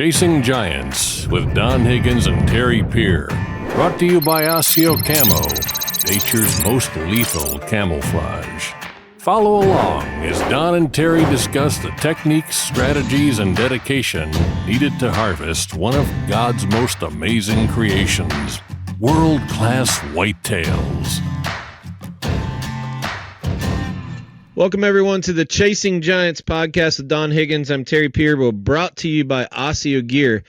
Chasing Giants with Don Higgins and Terry Peer. Brought to you by Osseo Camo, nature's most lethal camouflage. Follow along as Don and Terry discuss the techniques, strategies, and dedication needed to harvest one of God's most amazing creations, world-class whitetails. Welcome, everyone, to the Chasing Giants podcast with Don Higgins. I'm Terry Peer. We're brought to you by Osseo Gear.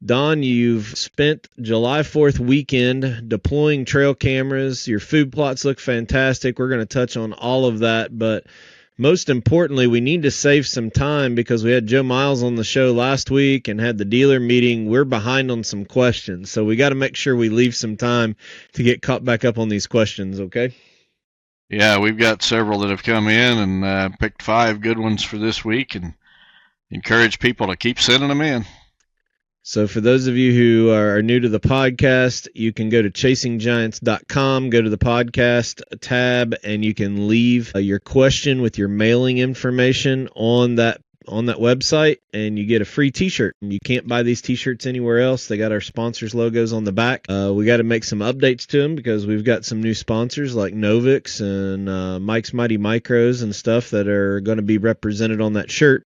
Don, you've spent July 4th weekend deploying trail cameras. Your food plots look fantastic. We're going to touch on all of that, but most importantly, we need to save some time because we had Joe Miles on the show last week and had the dealer meeting. We're behind on some questions, so we got to make sure we leave some time to get caught back up on these questions, okay? Yeah, we've got several that have come in and picked 5 good ones for this week and encourage people to keep sending them in. So for those of you who are new to the podcast, you can go to chasinggiants.com, go to the podcast tab, and you can leave your question with your mailing information on that website, and you get a free t-shirt. You can't buy these t-shirts anywhere else. They got our sponsors' logos on the back. We got to make some updates to them because we've got some new sponsors like Novix and Mike's Mighty Micros and stuff that are going to be represented on that shirt.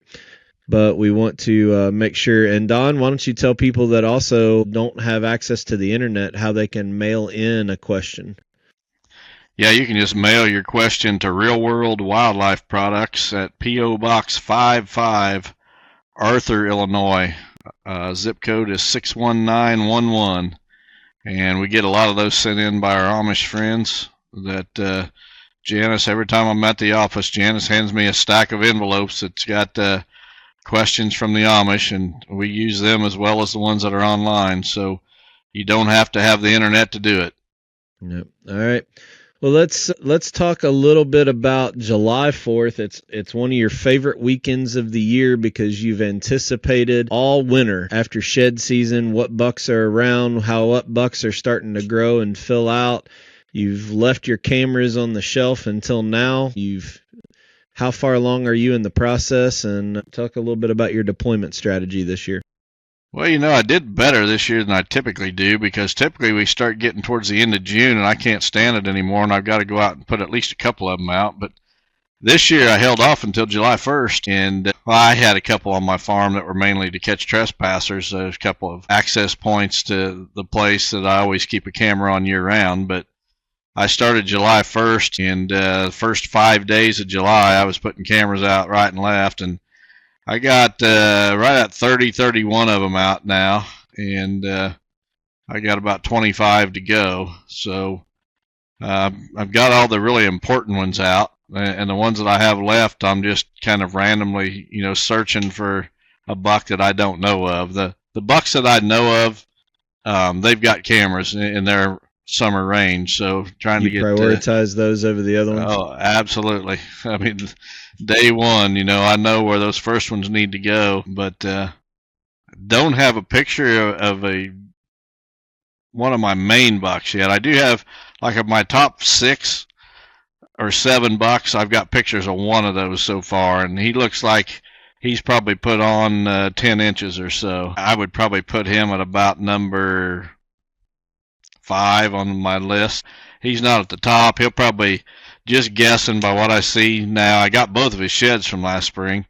But we want to make sure. And Don, why don't you tell people that also don't have access to the internet how they can mail in a question? Yeah, you can just mail your question to Real World Wildlife Products at P.O. Box 55, Arthur, Illinois. Zip code is 61911. And we get a lot of those sent in by our Amish friends that Janice, every time I'm at the office, Janice hands me a stack of envelopes that's got questions from the Amish, and we use them as well as the ones that are online. So you don't have to have the internet to do it. Yep. All right. Well, let's talk a little bit about July 4th. It's one of your favorite weekends of the year because you've anticipated all winter after shed season, what bucks are around, how up bucks are starting to grow and fill out. You've left your cameras on the shelf until now. How far along are you in the process? And talk a little bit about your deployment strategy this year. Well, I did better this year than I typically do because typically we start getting towards the end of June and I can't stand it anymore and I've got to go out and put at least a couple of them out. But this year I held off until July 1st, and I had a couple on my farm that were mainly to catch trespassers. There's a couple of access points to the place that I always keep a camera on year round, but I started July 1st, and the first 5 days of July, I was putting cameras out right and left, and I got right at 31 of them out now, and I got about 25 to go. So I've got all the really important ones out, and the ones that I have left, I'm just kind of randomly, searching for a buck that I don't know of. The bucks that I know of, they've got cameras in their summer range, so trying to prioritize those over the other ones. Oh, absolutely. I mean, day one, I know where those first ones need to go, but don't have a picture of one of my main bucks yet. I do have, like, of my top 6 or 7 bucks, I've got pictures of one of those so far, and he looks like he's probably put on 10 inches or so. I would probably put him at about number 5 on my list. He's not at the top. He'll probably, just guessing by what I see now, I got both of his sheds from last spring.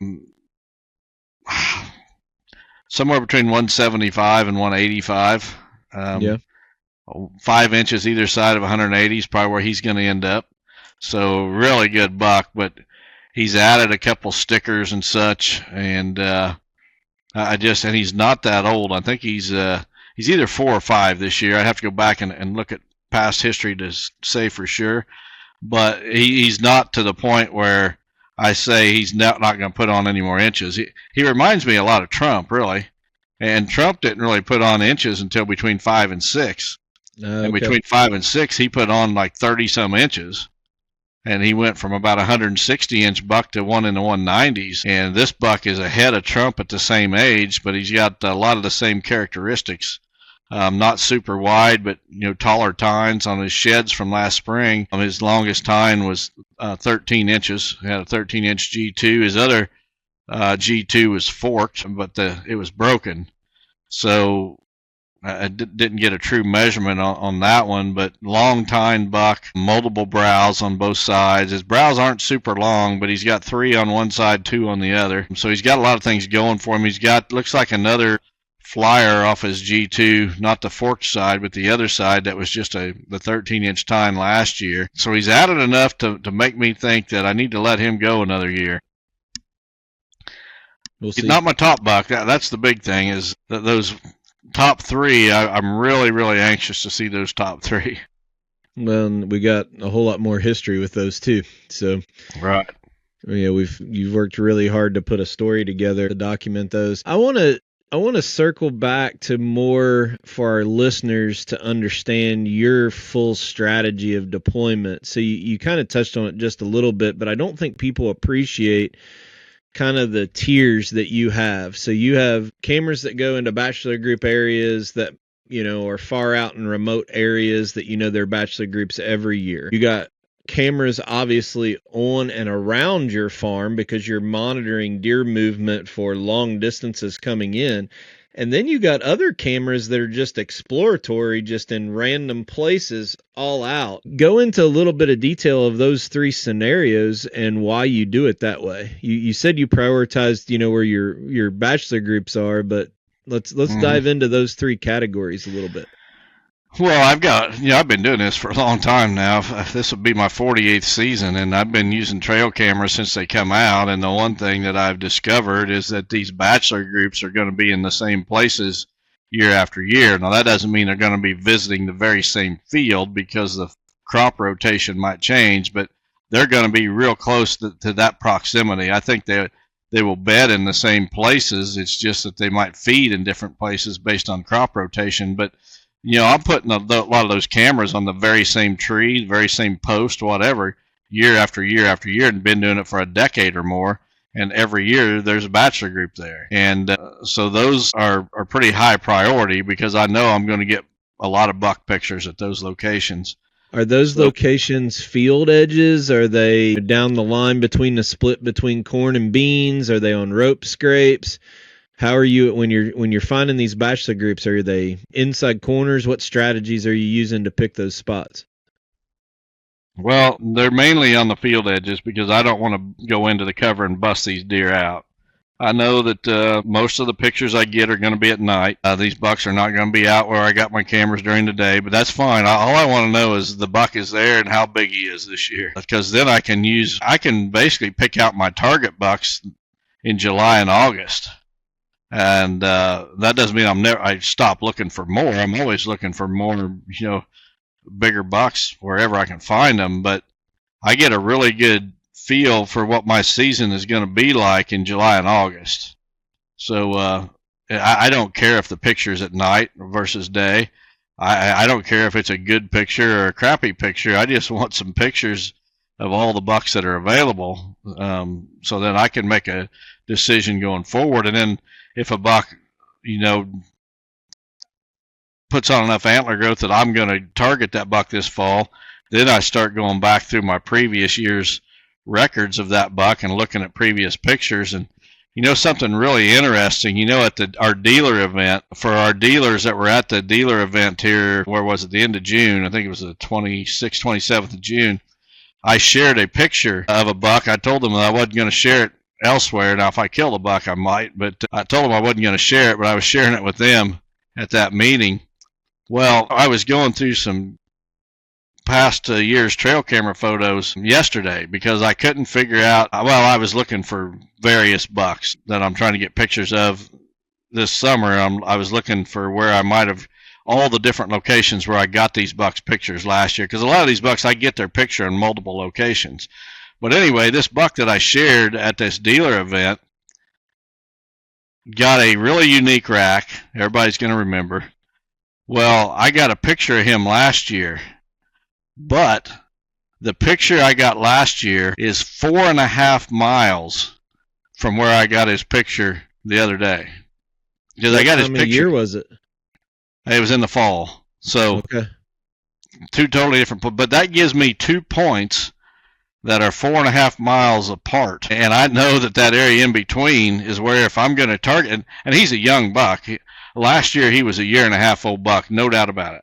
Somewhere between 175 and 185. 5 inches either side of 180 is probably where he's going to end up. So really good buck, but he's added a couple stickers and such, and and he's not that old. I think he's either 4 or 5 this year. I'd have to go back and look at past history to say for sure. But he's not to the point where I say he's not going to put on any more inches. He reminds me a lot of Trump, really. And Trump didn't really put on inches until between 5 and 6. And between 5 and 6, he put on like 30-some inches. And he went from about 160-inch buck to one in the 190s. And this buck is ahead of Trump at the same age, but he's got a lot of the same characteristics. Not super wide, but taller tines on his sheds from last spring. His longest tine was 13 inches. He had a 13-inch G2. His other G2 was forked, but it was broken. So I didn't get a true measurement on that one, but long tine buck, multiple brows on both sides. His brows aren't super long, but he's got 3 on one side, 2 on the other. So he's got a lot of things going for him. He's got, looks like another flyer off his G2, not the forked side, but the other side that was just the 13-inch tine last year. So he's added enough to make me think that I need to let him go another year. We'll see. He's not my top buck. That's the big thing, is that those top 3, I'm really, really anxious to see those top 3. Well, we got a whole lot more history with those too. So, right. Yeah, you've worked really hard to put a story together to document those. I want to circle back to more for our listeners to understand your full strategy of deployment. So you kind of touched on it just a little bit, but I don't think people appreciate kind of the tiers that you have. So you have cameras that go into bachelor group areas that, are far out in remote areas that, they're bachelor groups every year. You got cameras obviously on and around your farm because you're monitoring deer movement for long distances coming in. And then you got other cameras that are just exploratory, just in random places all out. Go into a little bit of detail of those 3 scenarios and why you do it that way. You said you prioritized, where your bachelor groups are, but let's dive into those 3 categories a little bit. Well, I've been doing this for a long time now. This will be my 48th season, and I've been using trail cameras since they come out. And the one thing that I've discovered is that these bachelor groups are going to be in the same places year after year. Now, that doesn't mean they're going to be visiting the very same field, because the crop rotation might change, but they're going to be real close to that proximity. I think they will bed in the same places. It's just that they might feed in different places based on crop rotation. But I'm putting a lot of those cameras on the very same tree, very same post, whatever, year after year after year, and been doing it for a decade or more. And every year there's a bachelor group there. And so those are pretty high priority, because I know I'm going to get a lot of buck pictures at those locations. Are those locations field edges? Are they down the line between the split between corn and beans? Are they on rope scrapes? How are you when you're finding these bachelor groups? Are they inside corners? What strategies are you using to pick those spots? Well, they're mainly on the field edges, because I don't want to go into the cover and bust these deer out. I know that most of the pictures I get are going to be at night. These bucks are not going to be out where I got my cameras during the day, but that's fine. All I want to know is the buck is there and how big he is this year, because then I can basically pick out my target bucks in July and August. And that doesn't mean I stop looking for more. I'm always looking for more, bigger bucks wherever I can find them. But I get a really good feel for what my season is going to be like in July and August. So I don't care if the picture's at night versus day. I don't care if it's a good picture or a crappy picture. I just want some pictures of all the bucks that are available, so then I can make a decision going forward. And then if a buck, puts on enough antler growth that I'm going to target that buck this fall, then I start going back through my previous year's records of that buck and looking at previous pictures. And something really interesting, at our dealer event, for our dealers that were at the dealer event here, where was it, the end of June, I think it was the 26th, 27th of June, I shared a picture of a buck. I told them that I wasn't going to share it elsewhere. Now, if I killed a buck, I might, but I told them I wasn't going to share it, but I was sharing it with them at that meeting. Well, I was going through some past year's trail camera photos yesterday, because I couldn't figure out, I was looking for various bucks that I'm trying to get pictures of this summer. I was looking for where I might have, all the different locations where I got these bucks pictures last year, because a lot of these bucks, I get their picture in multiple locations. But anyway, this buck that I shared at this dealer event got a really unique rack. Everybody's going to remember. Well, I got a picture of him last year, but the picture I got last year is 4.5 miles from where I got his picture the other day. Because I got his picture. How year was it? It was in the fall. So, okay. 2 totally different, but that gives me 2 points that are 4.5 miles apart. And I know that area in between is where, if I'm going to target, and he's a young buck, last year he was a 1.5 year old buck, no doubt about it.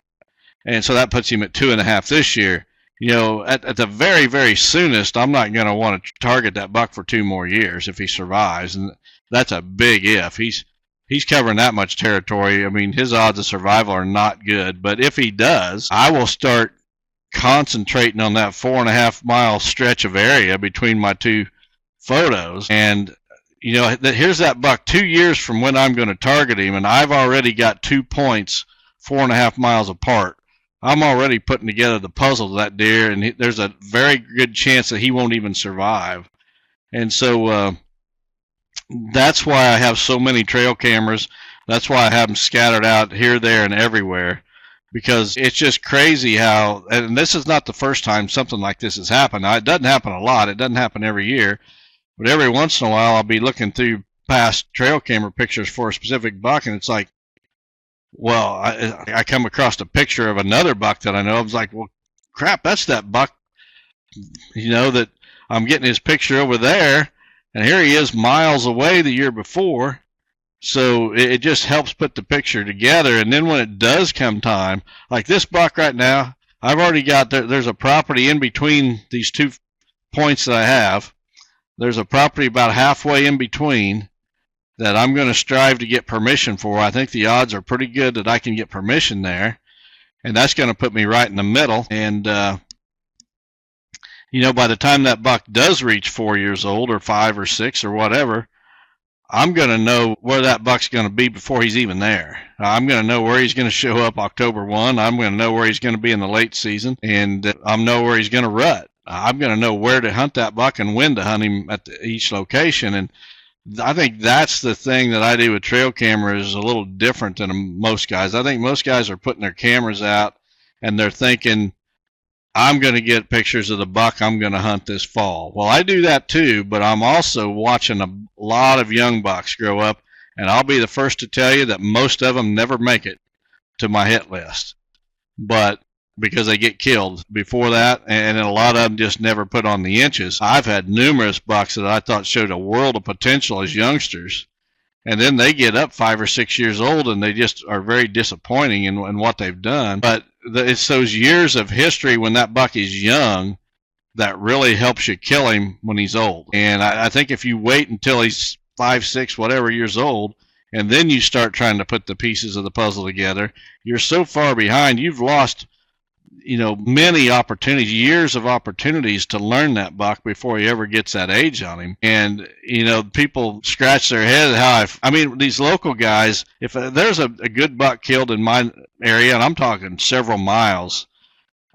And so that puts him at 2.5 this year. You know, at the very, very soonest, I'm not going to want to target that buck for 2 more years if he survives. And that's a big if. He's covering that much territory. I mean, his odds of survival are not good. But if he does, I will start concentrating on that 4.5 mile stretch of area between my 2 photos. And, you know, here's that buck 2 years from when I'm going to target him, and I've already got 2 points 4.5 miles apart. I'm already putting together the puzzle of that deer, and there's a very good chance that he won't even survive. And so that's why I have so many trail cameras. That's why I have them scattered out here, there, and everywhere, because it's just crazy how, and this is not the first time something like this has happened. Now, it doesn't happen a lot. It doesn't happen every year. But every once in a while, I'll be looking through past trail camera pictures for a specific buck, and it's like, well, I come across a picture of another buck that I know. I was like, well, crap, that's that buck, you know, that I'm getting his picture over there, and here he is miles away the year before. So it just helps put the picture together. And then when it does come time, like this buck right now, I've already got, there's a property in between these 2 points that I have. There's a property about halfway in between that I'm going to strive to get permission for. I think the odds are pretty good that I can get permission there, and that's going to put me right in the middle. And you know, by the time that buck does reach 4 years old or 5 or 6 or whatever, I'm going to know where that buck's going to be before he's even there. I'm going to know where he's going to show up October 1. I'm going to know where he's going to be in the late season, and I'll know where he's going to rut. I'm going to know where to hunt that buck and when to hunt him at each location. And I think that's the thing that I do with trail cameras is a little different than most guys. I think most guys are putting their cameras out and they're thinking, I'm going to get pictures of the buck I'm going to hunt this fall. Well, I do that too, but I'm also watching a lot of young bucks grow up, and I'll be the first to tell you that most of them never make it to my hit list. But because they get killed before that, and a lot of them just never put on the inches. I've had numerous bucks that I thought showed a world of potential as youngsters, and then they get up 5 or 6 years old and they just are very disappointing in what they've done. But it's those years of history when that buck is young that really helps you kill him when he's old. And I think if you wait until he's 5, 6, whatever years old, and then you start trying to put the pieces of the puzzle together, you're so far behind, you've lost, you know, many opportunities, years of opportunities to learn that buck before he ever gets that age on him. And, you know, people scratch their head how I mean, these local guys, if there's a good buck killed in my area, and I'm talking several miles,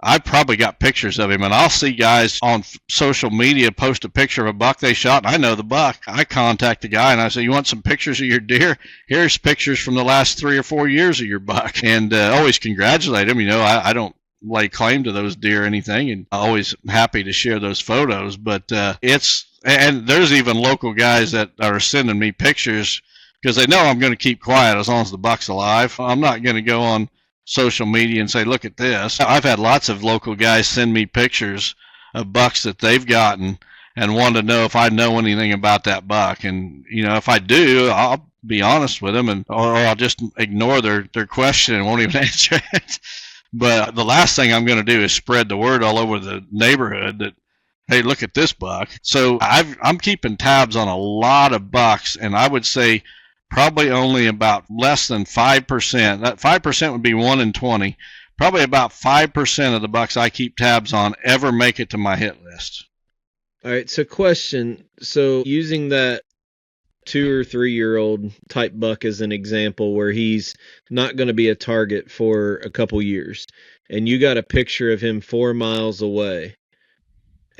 I've probably got pictures of him, and I'll see guys on social media post a picture of a buck they shot, and I know the buck. I contact the guy, and I say, you want some pictures of your deer? Here's pictures from the last 3 or 4 years of your buck. And always congratulate him. You know, I don't lay claim to those deer or anything, and always happy to share those photos. But and there's even local guys that are sending me pictures because they know I'm going to keep quiet as long as the buck's alive. I'm not going to go on social media and say, look at this. I've had lots of local guys send me pictures of bucks that they've gotten and want to know if I know anything about that buck. And, you know, if I do, I'll be honest with them, or I'll just ignore their question and won't even answer it. But the last thing I'm going to do is spread the word all over the neighborhood that, hey, look at this buck. So I'm keeping tabs on a lot of bucks, and I would say probably only about less than 5%. That 5% would be 1 in 20. Probably about 5% of the bucks I keep tabs on ever make it to my hit list. All right, so question. So using that 2 or 3 year old type buck as an example where he's not going to be a target for a couple years, and you got a picture of him 4 miles away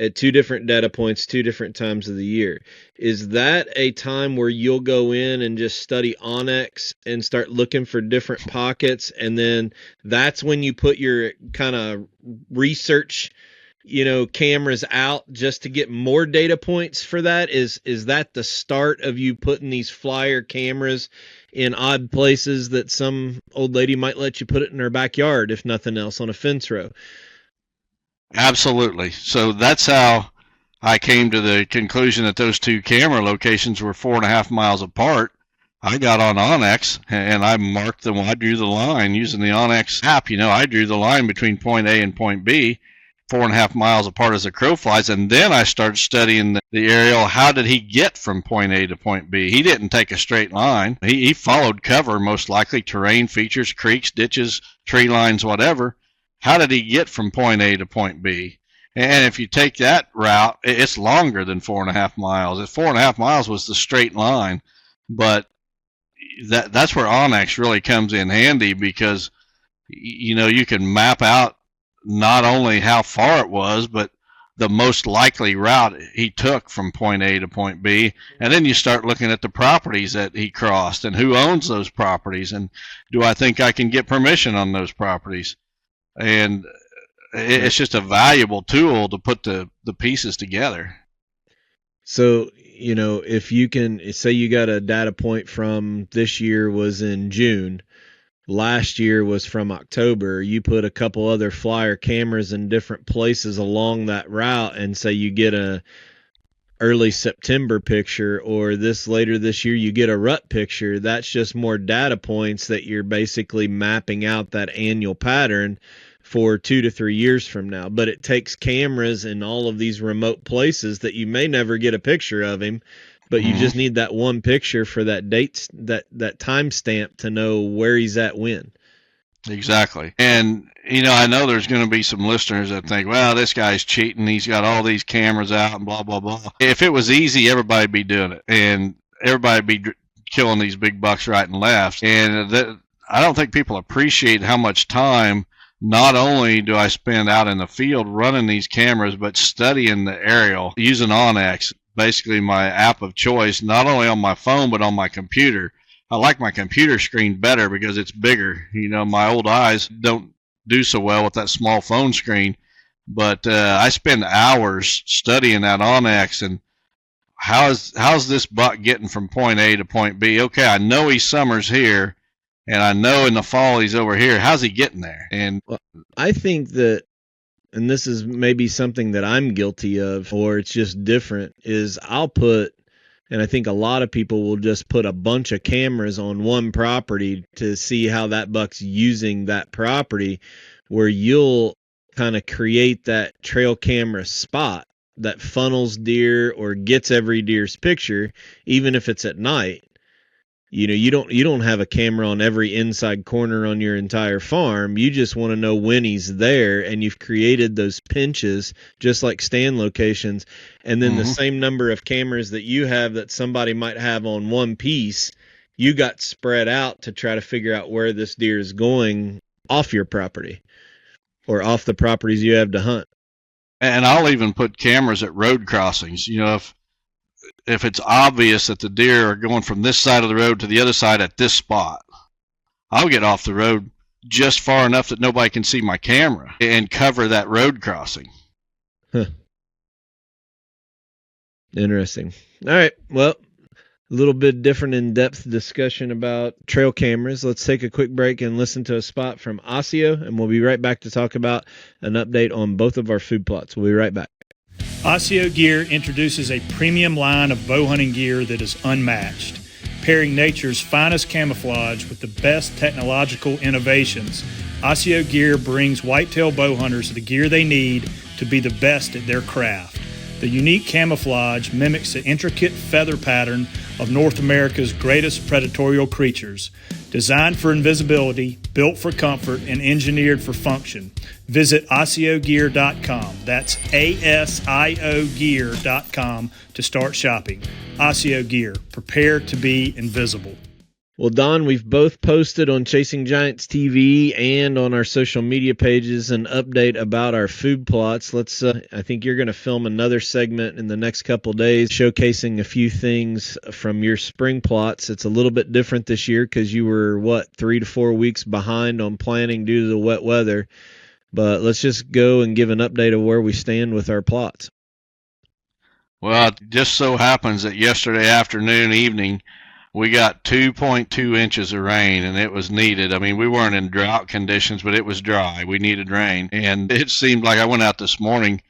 at 2 different data points, 2 different times of the year, is that a time where you'll go in and just study Onyx and start looking for different pockets, and then that's when you put your kind of research, you know, cameras out just to get more data points for that? Is that the start of you putting these flyer cameras in odd places that some old lady might let you put it in her backyard, if nothing else, on a fence row? Absolutely. So that's how I came to the conclusion that those 2 camera locations were 4.5 miles apart. I got on Onyx and I marked them. I drew the line using the Onyx app. I drew the line between point A and point B, 4.5 miles apart as the crow flies. And then I started studying the aerial. How did he get from point A to point B? He didn't take a straight line. He followed cover, most likely terrain features, creeks, ditches, tree lines, whatever. How did he get from point A to point B? And if you take that route, it's longer than 4.5 miles. 4.5 miles was the straight line, but that's where Onyx really comes in handy, because you can map out not only how far it was, but the most likely route he took from point A to point B. And then you start looking at the properties that he crossed and who owns those properties, and do I think I can get permission on those properties? And it's just a valuable tool to put the pieces together. So, if you can say you got a data point from this year was in June, last year was from October, you put a couple other flyer cameras in different places along that route, and say you get a early September picture, or later this year you get a rut picture, that's just more data points that you're basically mapping out that annual pattern for 2 to 3 years from now. But it takes cameras in all of these remote places that you may never get a picture of him, but you just need that one picture for that date, that time stamp to know where he's at when. Exactly. And I know there's going to be some listeners that think, well, this guy's cheating, he's got all these cameras out and blah blah blah. If it was easy, everybody'd be doing it, and everybody'd be killing these big bucks right and left. And I don't think people appreciate how much time not only do I spend out in the field running these cameras, but studying the aerial using Onyx, basically my app of choice, not only on my phone but on my computer. I like my computer screen better because it's bigger. My old eyes don't do so well with that small phone screen, but I spend hours studying that Onyx and how's this buck getting from point A to point B. Okay, I know he summers here, and I know in the fall he's over here. How's he getting there? And I think that, and this is maybe something that I'm guilty of, or it's just different, is and I think a lot of people will just put a bunch of cameras on one property to see how that buck's using that property, where you'll kind of create that trail camera spot that funnels deer or gets every deer's picture, even if it's at night. You don't have a camera on every inside corner on your entire farm. You just want to know when he's there, and you've created those pinches just like stand locations. And then the same number of cameras that you have that somebody might have on one piece, you got spread out to try to figure out where this deer is going off your property or off the properties you have to hunt. And I'll even put cameras at road crossings. If it's obvious that the deer are going from this side of the road to the other side at this spot, I'll get off the road just far enough that nobody can see my camera and cover that road crossing. Huh. Interesting. All right. Well, a little bit different in-depth discussion about trail cameras. Let's take a quick break and listen to a spot from Osseo, and we'll be right back to talk about an update on both of our food plots. We'll be right back. Osseo Gear introduces a premium line of bow hunting gear that is unmatched, pairing nature's finest camouflage with the best technological innovations. Osseo Gear brings whitetail bow hunters the gear they need to be the best at their craft. The unique camouflage mimics the intricate feather pattern of North America's greatest predatory creatures. Designed for invisibility, built for comfort, and engineered for function. Visit AssioGear.com. That's ASIO Gear.com to start shopping. Osseo Gear. Prepare to be invisible. Well, Don, we've both posted on Chasing Giants TV and on our social media pages an update about our food plots. I think you're going to film another segment in the next couple days showcasing a few things from your spring plots. It's a little bit different this year because you were, 3 to 4 weeks behind on planning due to the wet weather. But let's just go and give an update of where we stand with our plots. Well, it just so happens that yesterday afternoon, evening, we got 2.2 inches of rain, and it was needed. I mean, we weren't in drought conditions, but it was dry. We needed rain. And it seemed like I went out this morning,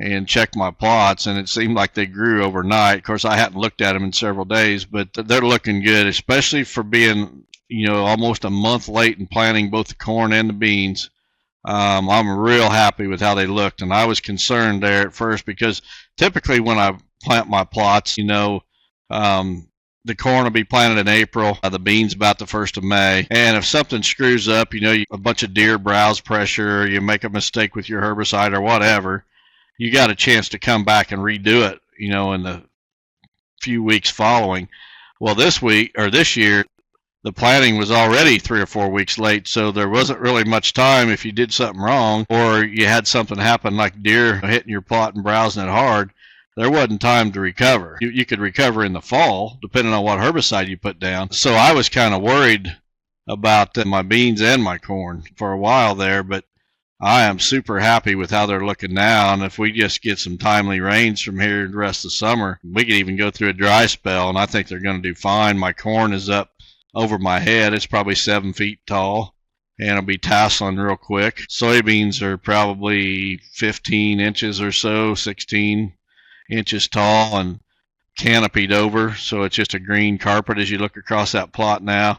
and checked my plots, and it seemed like they grew overnight. Of course, I hadn't looked at them in several days, but they're looking good, especially for being, almost a month late in planting both the corn and the beans. I'm real happy with how they looked, and I was concerned there at first because typically when I plant my plots, the corn will be planted in April, the beans about the 1st of May. And if something screws up, a bunch of deer browse pressure, you make a mistake with your herbicide or whatever, you got a chance to come back and redo it, in the few weeks following. Well, this year, the planting was already 3 or 4 weeks late, so there wasn't really much time if you did something wrong or you had something happen like deer hitting your plot and browsing it hard. There wasn't time to recover. You could recover in the fall, depending on what herbicide you put down. So I was kind of worried about my beans and my corn for a while there, but I am super happy with how they're looking now. And if we just get some timely rains from here the rest of the summer, we could even go through a dry spell, and I think they're going to do fine. My corn is up over my head. It's probably 7 feet tall, and it'll be tasseling real quick. Soybeans are probably 15 inches or so, 16 inches tall and canopied over, so it's just a green carpet as you look across that plot now.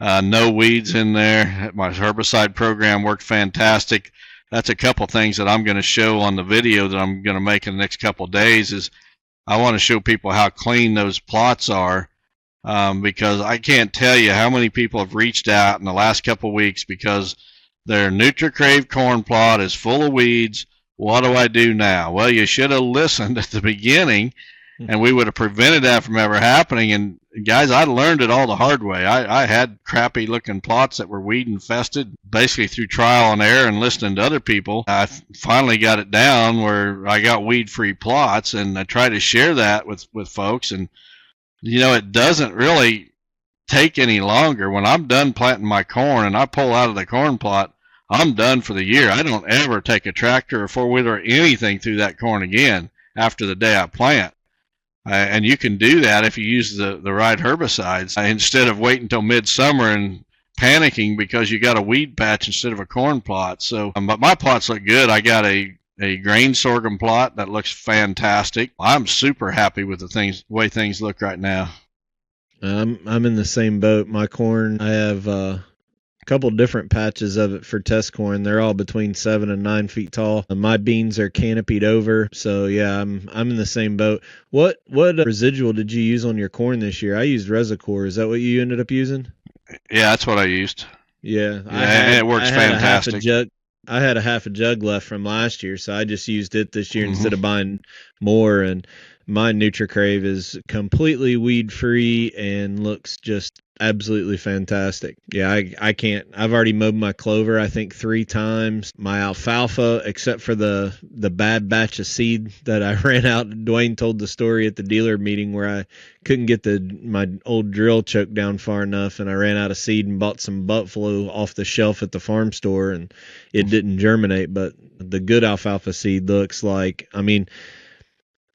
No weeds in there. My herbicide program worked fantastic. That's a couple things that I'm going to show on the video that I'm going to make in the next couple of days. Is I want to show people how clean those plots are, because I can't tell you how many people have reached out in the last couple of weeks because their NutriCrave corn plot is full of weeds. What do I do now? Well, you should have listened at the beginning, and we would have prevented that from ever happening. And guys, I learned it all the hard way. I had crappy looking plots that were weed infested, basically through trial and error and listening to other people. I finally got it down where I got weed free plots, and I try to share that with folks. And it doesn't really take any longer. When I'm done planting my corn and I pull out of the corn plot, I'm done for the year. I don't ever take a tractor or four-wheeler or anything through that corn again after the day I plant. And you can do that if you use the right herbicides instead of waiting until midsummer and panicking because you got a weed patch instead of a corn plot. So, but my plots look good. I got a grain sorghum plot that looks fantastic. I'm super happy with the way things look right now. I'm in the same boat. My corn, I have a couple different patches of it for test corn. They're all between 7 and 9 feet tall. My beans are canopied over. So yeah, I'm in the same boat. What residual did you use on your corn this year? I used Resicor. Is that what you ended up using? Yeah, that's what I used. Yeah, it works fantastic. I had a half a jug left from last year, so I just used it this year instead of buying more. And my NutriCrave is completely weed free and looks just absolutely fantastic. Yeah, I've already mowed my clover, I think 3 times. My alfalfa, except for the bad batch of seed that I ran out. Dwayne told the story at the dealer meeting where I couldn't get my old drill choked down far enough, and I ran out of seed and bought some buffalo off the shelf at the farm store, and it didn't germinate. But the good alfalfa seed looks like,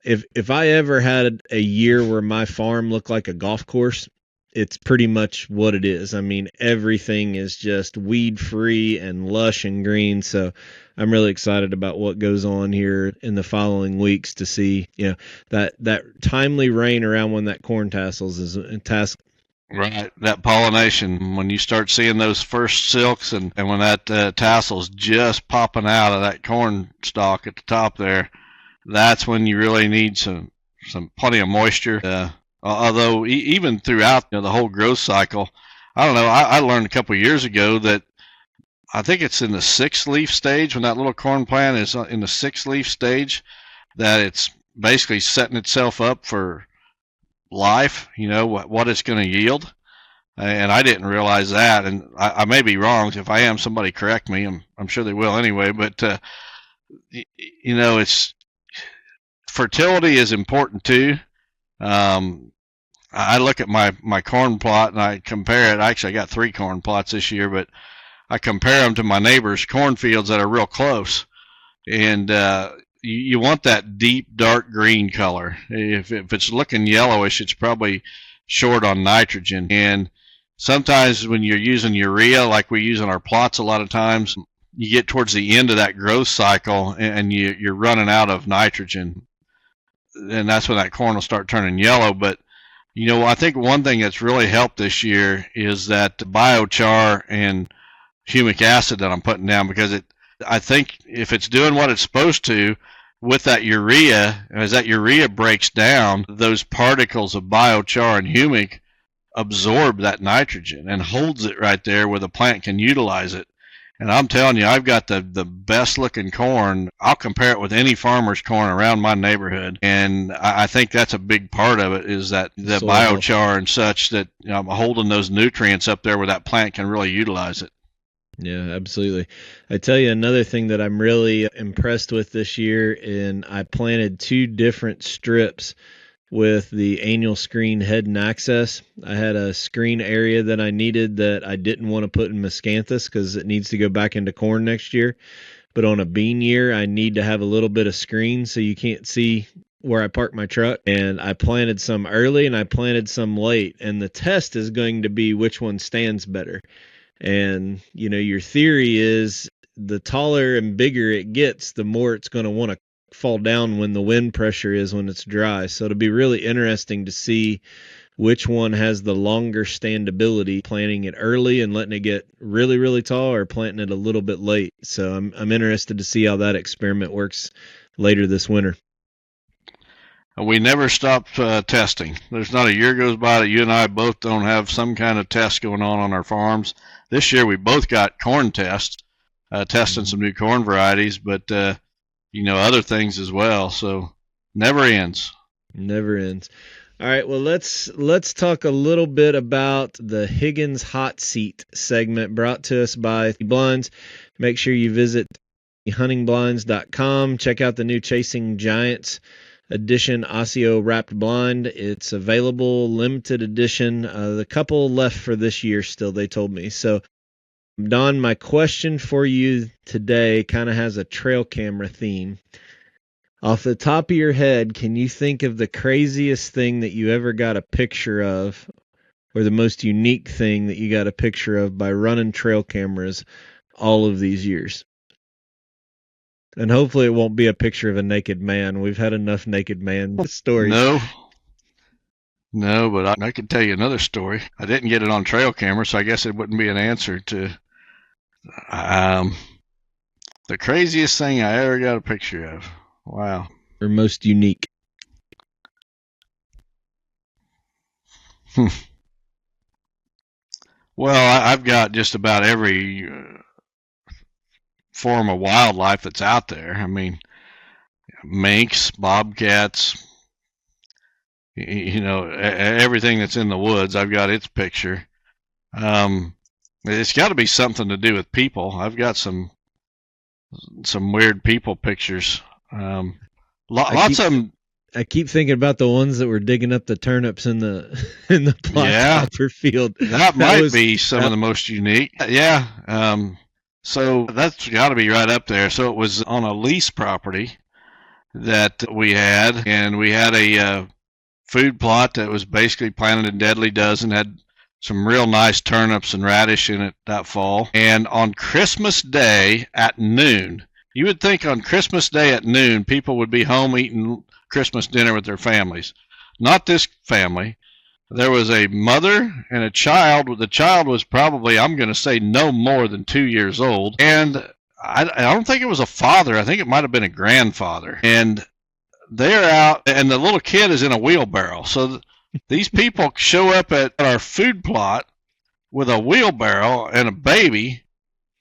if I ever had a year where my farm looked like a golf course, it's pretty much what it is. Everything is just weed free and lush and green. So I'm really excited about what goes on here in the following weeks to see, that timely rain around when that corn tassels is a task. Right, that pollination, when you start seeing those first silks and when that tassel's just popping out of that corn stalk at the top there, that's when you really need some plenty of moisture. Although even throughout the whole growth cycle, I don't know, I learned a couple of years ago that I think it's in the 6th leaf stage, when that little corn plant is in the 6th leaf stage, that it's basically setting itself up for life, what it's going to yield. And I didn't realize that, and I may be wrong. If I am, somebody correct me. I'm sure they will anyway, but it's fertility is important too. I look at my corn plot and I compare it. Actually, I got 3 corn plots this year, but I compare them to my neighbor's cornfields that are real close. And you want that deep, dark green color. If it's looking yellowish, it's probably short on nitrogen. And sometimes when you're using urea, like we use in our plots a lot of times, you get towards the end of that growth cycle and you're running out of nitrogen, and that's when that corn will start turning yellow. But I think one thing that's really helped this year is that biochar and humic acid that I'm putting down, because I think if it's doing what it's supposed to with that urea, as that urea breaks down, those particles of biochar and humic absorb that nitrogen and holds it right there where the plant can utilize it. And I'm telling you, I've got the best looking corn. I'll compare it with any farmer's corn around my neighborhood. And I think that's a big part of it, is that the biochar and such, that I'm holding those nutrients up there where that plant can really utilize it. Yeah, absolutely. I tell you another thing that I'm really impressed with this year, and I planted 2 different strips with the annual screen head and access. I had a screen area that I needed that I didn't want to put in miscanthus because it needs to go back into corn next year. But on a bean year, I need to have a little bit of screen so you can't see where I park my truck. And I planted some early and I planted some late. And the test is going to be which one stands better. And, your theory is the taller and bigger it gets, the more it's going to want to fall down when the wind pressure is when it's dry. So it'll be really interesting to see which one has the longer standability, planting it early and letting it get really, really tall, or planting it a little bit late. So I'm interested to see how that experiment works later this winter. We never stop testing. There's not a year goes by that you and I both don't have some kind of test going on our farms. This year we both got corn tests, testing some new corn varieties, but other things as well. So never ends. Never ends. All right, well, let's talk a little bit about the Higgins Hot Seat segment brought to us by Blinds. Make sure you visit huntingblinds.com. Check out the new Chasing Giants edition Osseo wrapped blind. It's available, limited edition. The couple left for this year still, they told me. So, Don, my question for you today kind of has a trail camera theme. Off the top of your head, can you think of the craziest thing that you ever got a picture of, or the most unique thing that you got a picture of by running trail cameras all of these years? And hopefully it won't be a picture of a naked man. We've had enough naked man stories. No, but I could tell you another story. I didn't get it on trail camera, so I guess it wouldn't be an answer to the craziest thing I ever got a picture of. Wow. Or most unique. Well, I've got just about every form of wildlife that's out there. I mean, minks, bobcats, everything that's in the woods, I've got its picture. It's got to be something to do with people. I've got some weird people pictures. Lots of them. I keep thinking about the ones that were digging up the turnips in the plot field. That might be some of the most unique. Yeah. So that's got to be right up there. So it was on a lease property that we had, and we had a food plot that was basically planted in deadly dozen, had some real nice turnips and radish in it that fall. And on Christmas Day at noon, you would think on Christmas Day at noon, people would be home eating Christmas dinner with their families. Not this family. There was a mother and a child. The child was probably, I'm going to say, no more than 2 years old. And I don't think it was a father. I think it might have been a grandfather. And they're out, and the little kid is in a wheelbarrow. So these people show up at our food plot with a wheelbarrow and a baby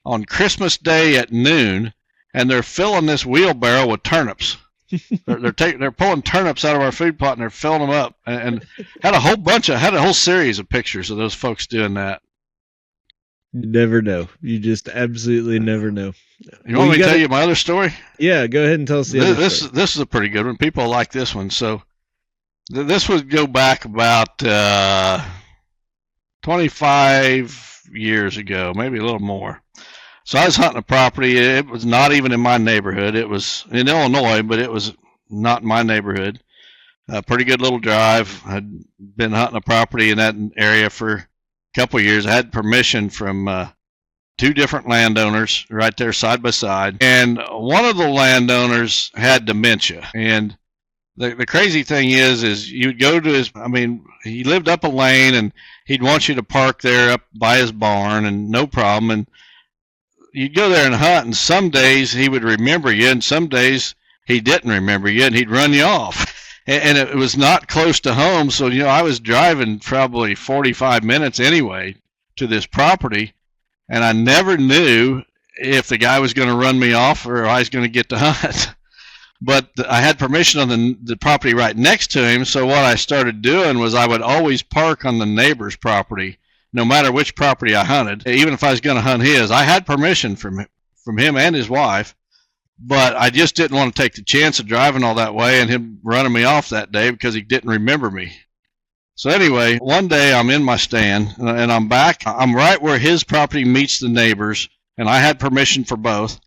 on Christmas Day at noon, and they're filling this wheelbarrow with turnips. They're pulling turnips out of our food plot and they're filling them up, and had a whole series of pictures of those folks doing that. You never know. You just absolutely never know. You want me to tell you my other story? Yeah, go ahead and tell us the other story. This is a pretty good one. People like this one. So this would go back about 25 years ago, maybe a little more. So I was hunting a property. It was not even in my neighborhood. It was in Illinois, but it was not in my neighborhood. A pretty good little drive. I'd been hunting a property in that area for a couple of years. I had permission from two different landowners right there side by side. And one of the landowners had dementia. And the crazy thing is you'd go to he lived up a lane, and he'd want you to park there up by his barn, and no problem. And you'd go there and hunt, and some days he would remember you, and some days he didn't remember you, and he'd run you off. And it was not close to home, so, I was driving probably 45 minutes anyway to this property, and I never knew if the guy was going to run me off or I was going to get to hunt. But I had permission on the property right next to him, so what I started doing was I would always park on the neighbor's property, no matter which property I hunted. Even if I was going to hunt his, I had permission from him and his wife, but I just didn't want to take the chance of driving all that way and him running me off that day because he didn't remember me. So anyway, one day I'm in my stand, and I'm back. I'm right where his property meets the neighbor's, and I had permission for both.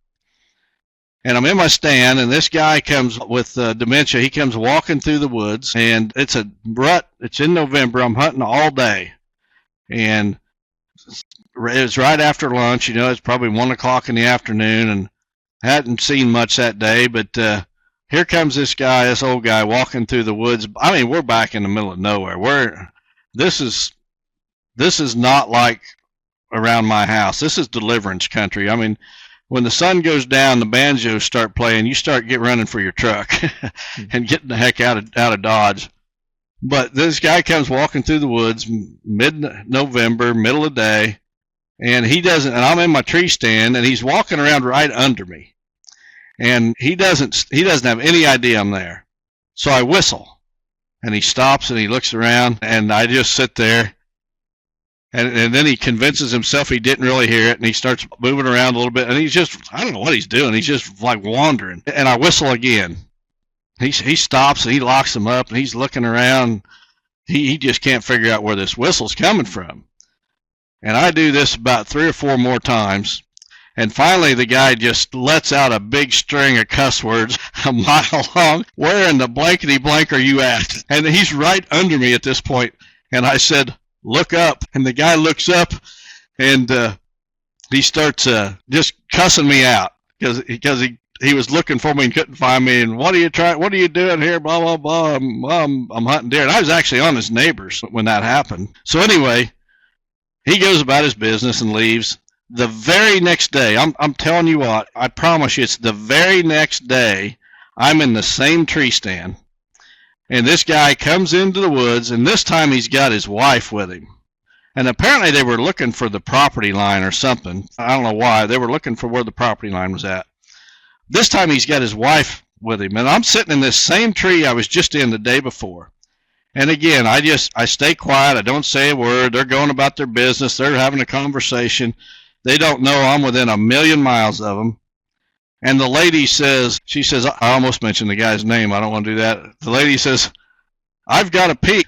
And I'm in my stand, and this guy comes with dementia. He comes walking through the woods, and it's a rut. It's in November. I'm hunting all day. And it was right after lunch. It's probably 1 o'clock in the afternoon, and I hadn't seen much that day. But here comes this old guy, walking through the woods. We're back in the middle of nowhere. This is not like around my house. This is deliverance country. When the sun goes down, the banjos start playing. You start running for your truck and getting the heck out of Dodge. But this guy comes walking through the woods, mid-November, middle of the day, and he doesn't. And I'm in my tree stand, and he's walking around right under me, and he doesn't have any idea I'm there. So I whistle, and he stops and he looks around, and I just sit there. And then he convinces himself he didn't really hear it, and he starts moving around a little bit, and he's just, I don't know what he's doing. He's just like wandering. And I whistle again. He stops, and he locks him up, and he's looking around. He just can't figure out where this whistle's coming from. And I do this about 3 or 4 more times, and finally the guy just lets out a big string of cuss words a mile long. Where in the blankety blank are you at? And he's right under me at this point. And I said, look up. And the guy looks up, and he starts just cussing me out because he was looking for me and couldn't find me. And what are you doing here? Blah, blah, blah. I'm hunting deer. And I was actually on his neighbors when that happened. So anyway, he goes about his business and leaves. The very next day, I'm telling you what, I promise you, it's the very next day, I'm in the same tree stand. And this guy comes into the woods, and this time he's got his wife with him. And apparently they were looking for the property line or something. I don't know why. They were looking for where the property line was at. This time he's got his wife with him. And I'm sitting in this same tree I was just in the day before. And again, I stay quiet. I don't say a word. They're going about their business. They're having a conversation. They don't know I'm within 1,000,000 miles of them. And the lady says, I almost mentioned the guy's name. I don't want to do that. The lady says, I've got to pee.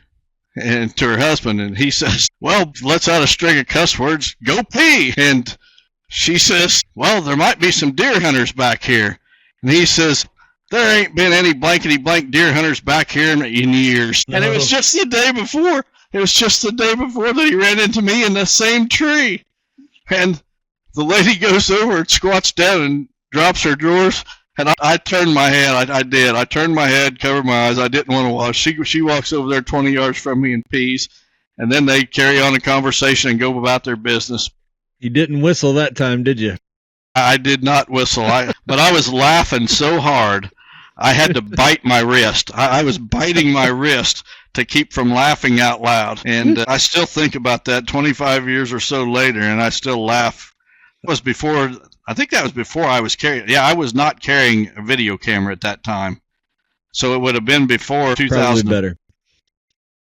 And to her husband, and he says, well, lets out a string of cuss words, go pee. And she says, well, there might be some deer hunters back here. And he says, there ain't been any blankety blank deer hunters back here in years. No. And it was just the day before. That he ran into me in the same tree. And the lady goes over and squats down and drops her drawers, and I turned my head. I did. I turned my head, covered my eyes. I didn't want to watch. She walks over there 20 yards from me and pees, and then they carry on a conversation and go about their business. You didn't whistle that time, did you? I did not whistle. But I was laughing so hard, I had to bite my wrist. I was biting my wrist to keep from laughing out loud. And I still think about that 25 years or so later, and I still laugh. I think that was before I was carrying. Yeah, I was not carrying a video camera at that time. So it would have been before 2000. Probably better.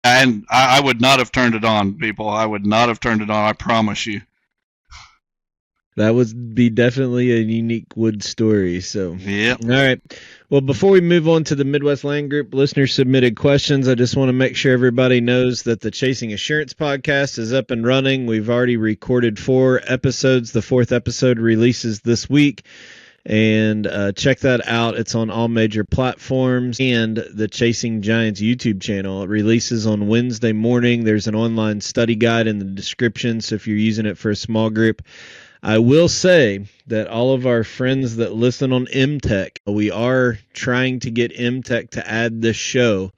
And I would not have turned it on, people. I would not have turned it on, I promise you. That would be definitely a unique wood story. So, yeah. All right. Well, before we move on to the Midwest Land Group listener submitted questions, I just want to make sure everybody knows that the Chasing Assurance podcast is up and running. We've already recorded 4 episodes. The 4th episode releases this week. And check that out. It's on all major platforms and the Chasing Giants YouTube channel. It releases on Wednesday morning. There's an online study guide in the description. So if you're using it for a small group, I will say that all of our friends that listen on MTech, we are trying to get MTech to add this show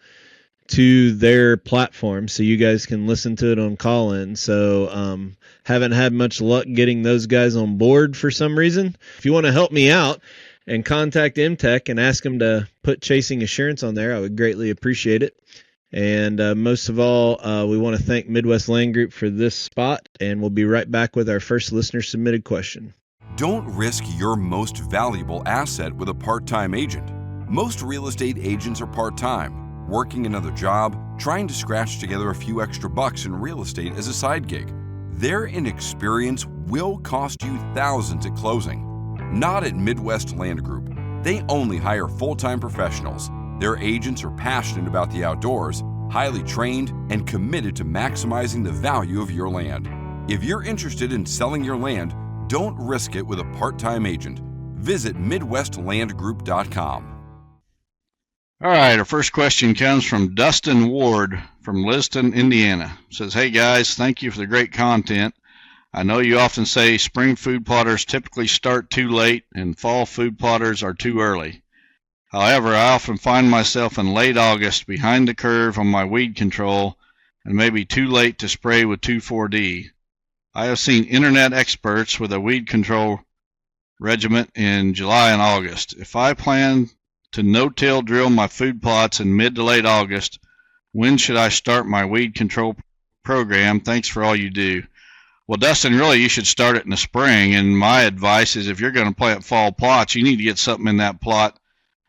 to their platform so you guys can listen to it on call-in. So haven't had much luck getting those guys on board for some reason. If you want to help me out and contact MTech and ask them to put Chasing Assurance on there, I would greatly appreciate it. And most of all, we want to thank Midwest Land Group for this spot, and we'll be right back with our first listener-submitted question. Don't risk your most valuable asset with a part-time agent. Most real estate agents are part-time, working another job, trying to scratch together a few extra bucks in real estate as a side gig. Their inexperience will cost you thousands at closing. Not at Midwest Land Group. They only hire full-time professionals. Their agents are passionate about the outdoors, highly trained, and committed to maximizing the value of your land. If you're interested in selling your land, don't risk it with a part-time agent. Visit MidwestLandGroup.com. All right, our first question comes from Dustin Ward from Liston, Indiana. It says, hey guys, thank you for the great content. I know you often say spring food plotters typically start too late and fall food plotters are too early. However, I often find myself in late August behind the curve on my weed control and maybe too late to spray with 2,4-D. I have seen internet experts with a weed control regimen in July and August. If I plan to no-till drill my food plots in mid to late August, when should I start my weed control program? Thanks for all you do. Well, Dustin, really you should start it in the spring, and my advice is if you're going to plant fall plots, you need to get something in that plot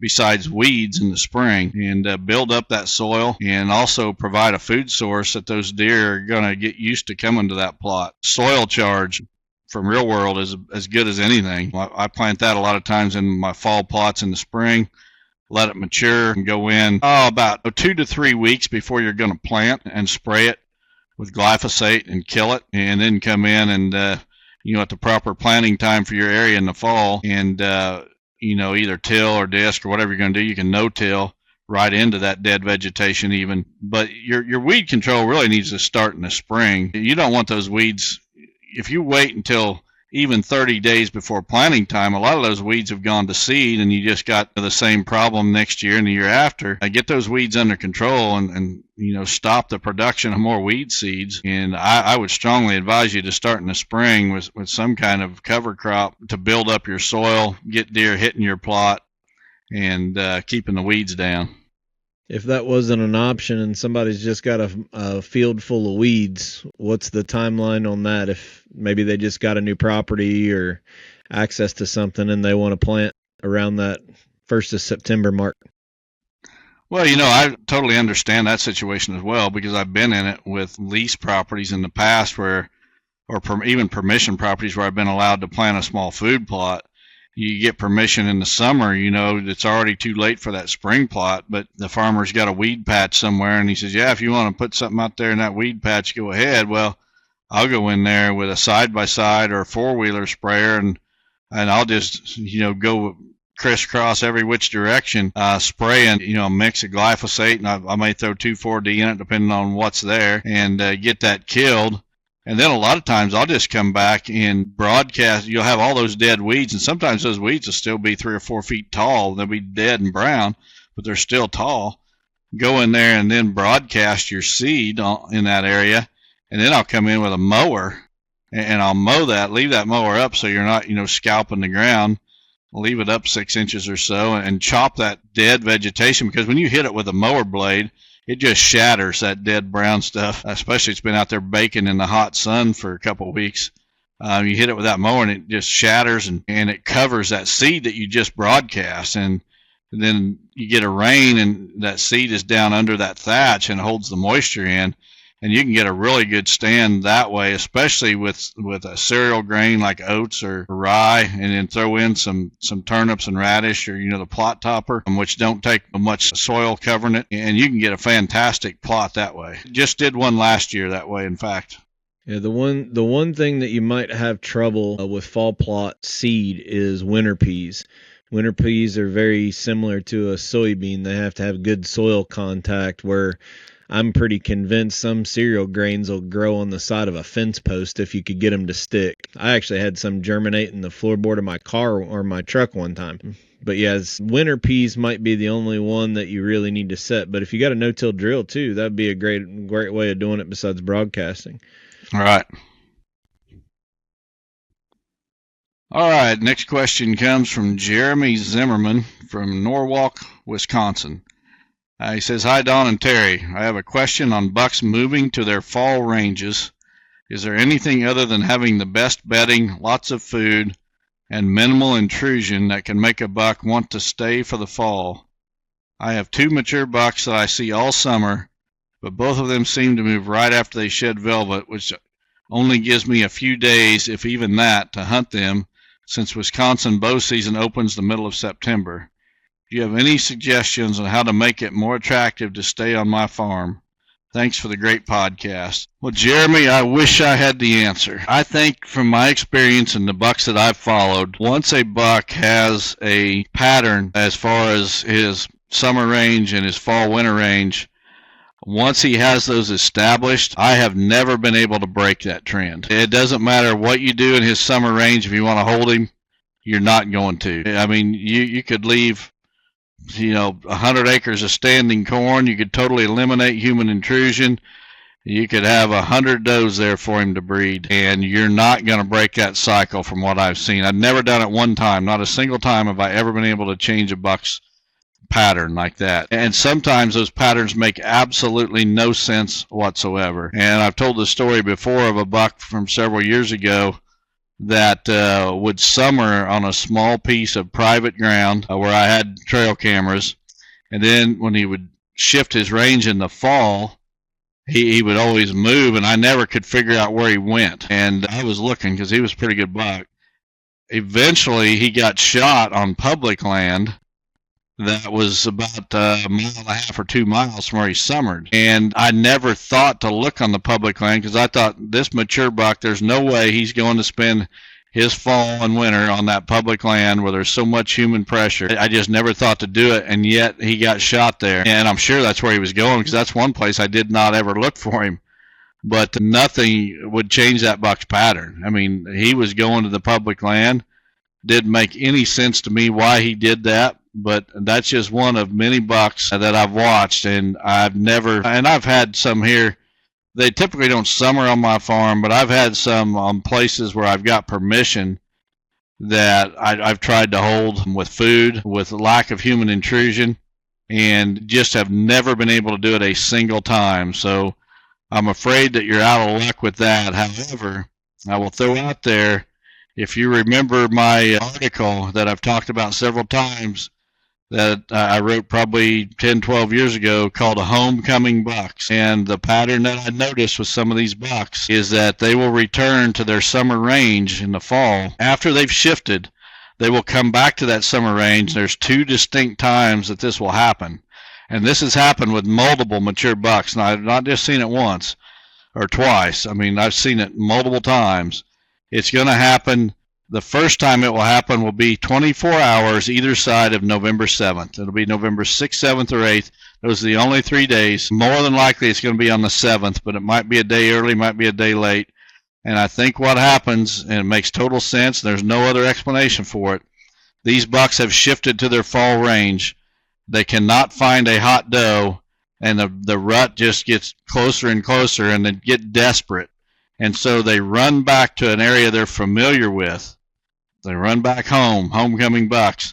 besides weeds in the spring and build up that soil and also provide a food source that those deer are going to get used to coming to that plot. Soil charge from Real World is as good as anything. I plant that a lot of times in my fall plots in the spring, let it mature and go in about 2 to 3 weeks before you're going to plant and spray it with glyphosate and kill it, and then come in and at the proper planting time for your area in the fall and either till or disc or whatever you're going to do, you can no-till right into that dead vegetation even. But your weed control really needs to start in the spring. You don't want those weeds, if you wait until even 30 days before planting time, a lot of those weeds have gone to seed and you just got the same problem next year and the year after. Get those weeds under control and stop the production of more weed seeds. And I would strongly advise you to start in the spring with some kind of cover crop to build up your soil, get deer hitting your plot, and keeping the weeds down. If that wasn't an option and somebody's just got a field full of weeds, what's the timeline on that? If maybe they just got a new property or access to something and they want to plant around that 1st of September mark? Well, I totally understand that situation as well because I've been in it with lease properties in the past even permission properties where I've been allowed to plant a small food plot. You get permission in the summer, it's already too late for that spring plot, but the farmer's got a weed patch somewhere and he says, yeah, if you want to put something out there in that weed patch, go ahead. Well, I'll go in there with a side-by-side or a four-wheeler sprayer and I'll just, go crisscross every which direction, spraying, a mix of glyphosate, and I may throw 2,4-D in it depending on what's there and get that killed. And then a lot of times I'll just come back and broadcast. You'll have all those dead weeds, and sometimes those weeds will still be 3 or 4 feet tall. They'll be dead and brown, but they're still tall. Go in there and then broadcast your seed in that area, and then I'll come in with a mower, and I'll mow that, leave that mower up so you're not, scalping the ground. Leave it up 6 inches or so and chop that dead vegetation, because when you hit it with a mower blade, it just shatters that dead brown stuff, especially it's been out there baking in the hot sun for a couple of weeks. You hit it with that mower and it just shatters and it covers that seed that you just broadcast. And then you get a rain and that seed is down under that thatch and holds the moisture in. And you can get a really good stand that way, especially with a cereal grain like oats or rye, and then throw in some turnips and radish or, the plot topper, which don't take much soil covering it. And you can get a fantastic plot that way. Just did one last year that way, in fact. Yeah, the one thing that you might have trouble with fall plot seed is winter peas. Winter peas are very similar to a soybean. They have to have good soil contact where I'm pretty convinced some cereal grains will grow on the side of a fence post if you could get them to stick. I actually had some germinate in the floorboard of my car or my truck one time. But yeah, winter peas might be the only one that you really need to set. But if you got a no-till drill too, that'd be a great way of doing it besides broadcasting. All right. All right, next question comes from Jeremy Zimmerman from Norwalk, Wisconsin. He says, "Hi, Don and Terry. I have a question on bucks moving to their fall ranges. Is there anything other than having the best bedding, lots of food, and minimal intrusion that can make a buck want to stay for the fall? I have 2 mature bucks that I see all summer, but both of them seem to move right after they shed velvet, which only gives me a few days, if even that, to hunt them, since Wisconsin bow season opens the middle of September. Do you have any suggestions on how to make it more attractive to stay on my farm? Thanks for the great podcast." Well, Jeremy, I wish I had the answer. I think from my experience and the bucks that I've followed, once a buck has a pattern as far as his summer range and his fall-winter range, once he has those established, I have never been able to break that trend. It doesn't matter what you do in his summer range. If you want to hold him, you're not going to. I mean, you could leave 100 acres of standing corn. You could totally eliminate human intrusion. You could have 100 does there for him to breed, and you're not going to break that cycle from what I've seen. I've never done it one time. Not a single time have I ever been able to change a buck's pattern like that. And sometimes those patterns make absolutely no sense whatsoever. And I've told the story before of a buck from several years ago that would summer on a small piece of private ground where I had trail cameras, and then when he would shift his range in the fall, he would always move, and I never could figure out where he went. And I was looking because he was a pretty good buck. Eventually, he got shot on public land that was about a mile and a half or 2 miles from where he summered. And I never thought to look on the public land because I thought this mature buck, there's no way he's going to spend his fall and winter on that public land where there's so much human pressure. I just never thought to do it, and yet he got shot there. And I'm sure that's where he was going because that's one place I did not ever look for him. But nothing would change that buck's pattern. I mean, he was going to the public land. Didn't make any sense to me why he did that. But that's just one of many bucks that I've watched, and I've had some here. They typically don't summer on my farm, but I've had some on places where I've got permission that I've tried to hold with food, with lack of human intrusion, and just have never been able to do it a single time. So I'm afraid that you're out of luck with that. However, I will throw out there, if you remember my article that I've talked about several times, that I wrote probably 10, 12 years ago called A Homecoming Bucks. And the pattern that I noticed with some of these bucks is that they will return to their summer range in the fall. After they've shifted, they will come back to that summer range. There's 2 distinct times that this will happen. And this has happened with multiple mature bucks. And I've not just seen it once or twice. I mean, I've seen it multiple times. It's going to happen. The first time it will happen will be 24 hours either side of November 7th. It'll be November 6th, 7th, or 8th. Those are the only 3 days. More than likely it's going to be on the 7th, but it might be a day early, might be a day late. And I think what happens, and it makes total sense, there's no other explanation for it, these bucks have shifted to their fall range. They cannot find a hot doe, and the rut just gets closer and closer, and they get desperate. And so they run back to an area they're familiar with. They run back home, homecoming bucks,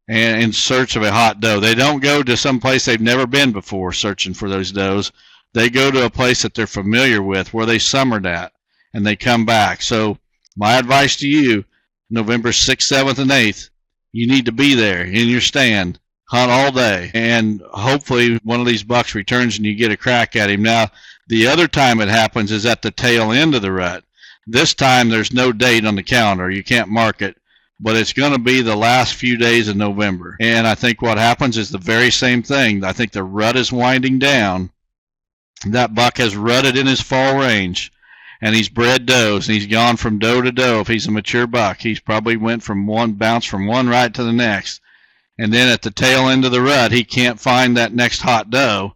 and in search of a hot doe. They don't go to some place they've never been before searching for those does. They go to a place that they're familiar with, where they summered at, and they come back. So my advice to you, November 6th, 7th, and 8th, you need to be there in your stand, hunt all day, and hopefully one of these bucks returns and you get a crack at him. Now, the other time it happens is at the tail end of the rut. This time there's no date on the calendar. You can't mark it, but it's going to be the last few days of November. And I think what happens is the very same thing. I think the rut is winding down. That buck has rutted in his fall range, and he's bred does, and he's gone from doe to doe. If he's a mature buck, he's probably bounced from one right to the next. And then at the tail end of the rut, he can't find that next hot doe.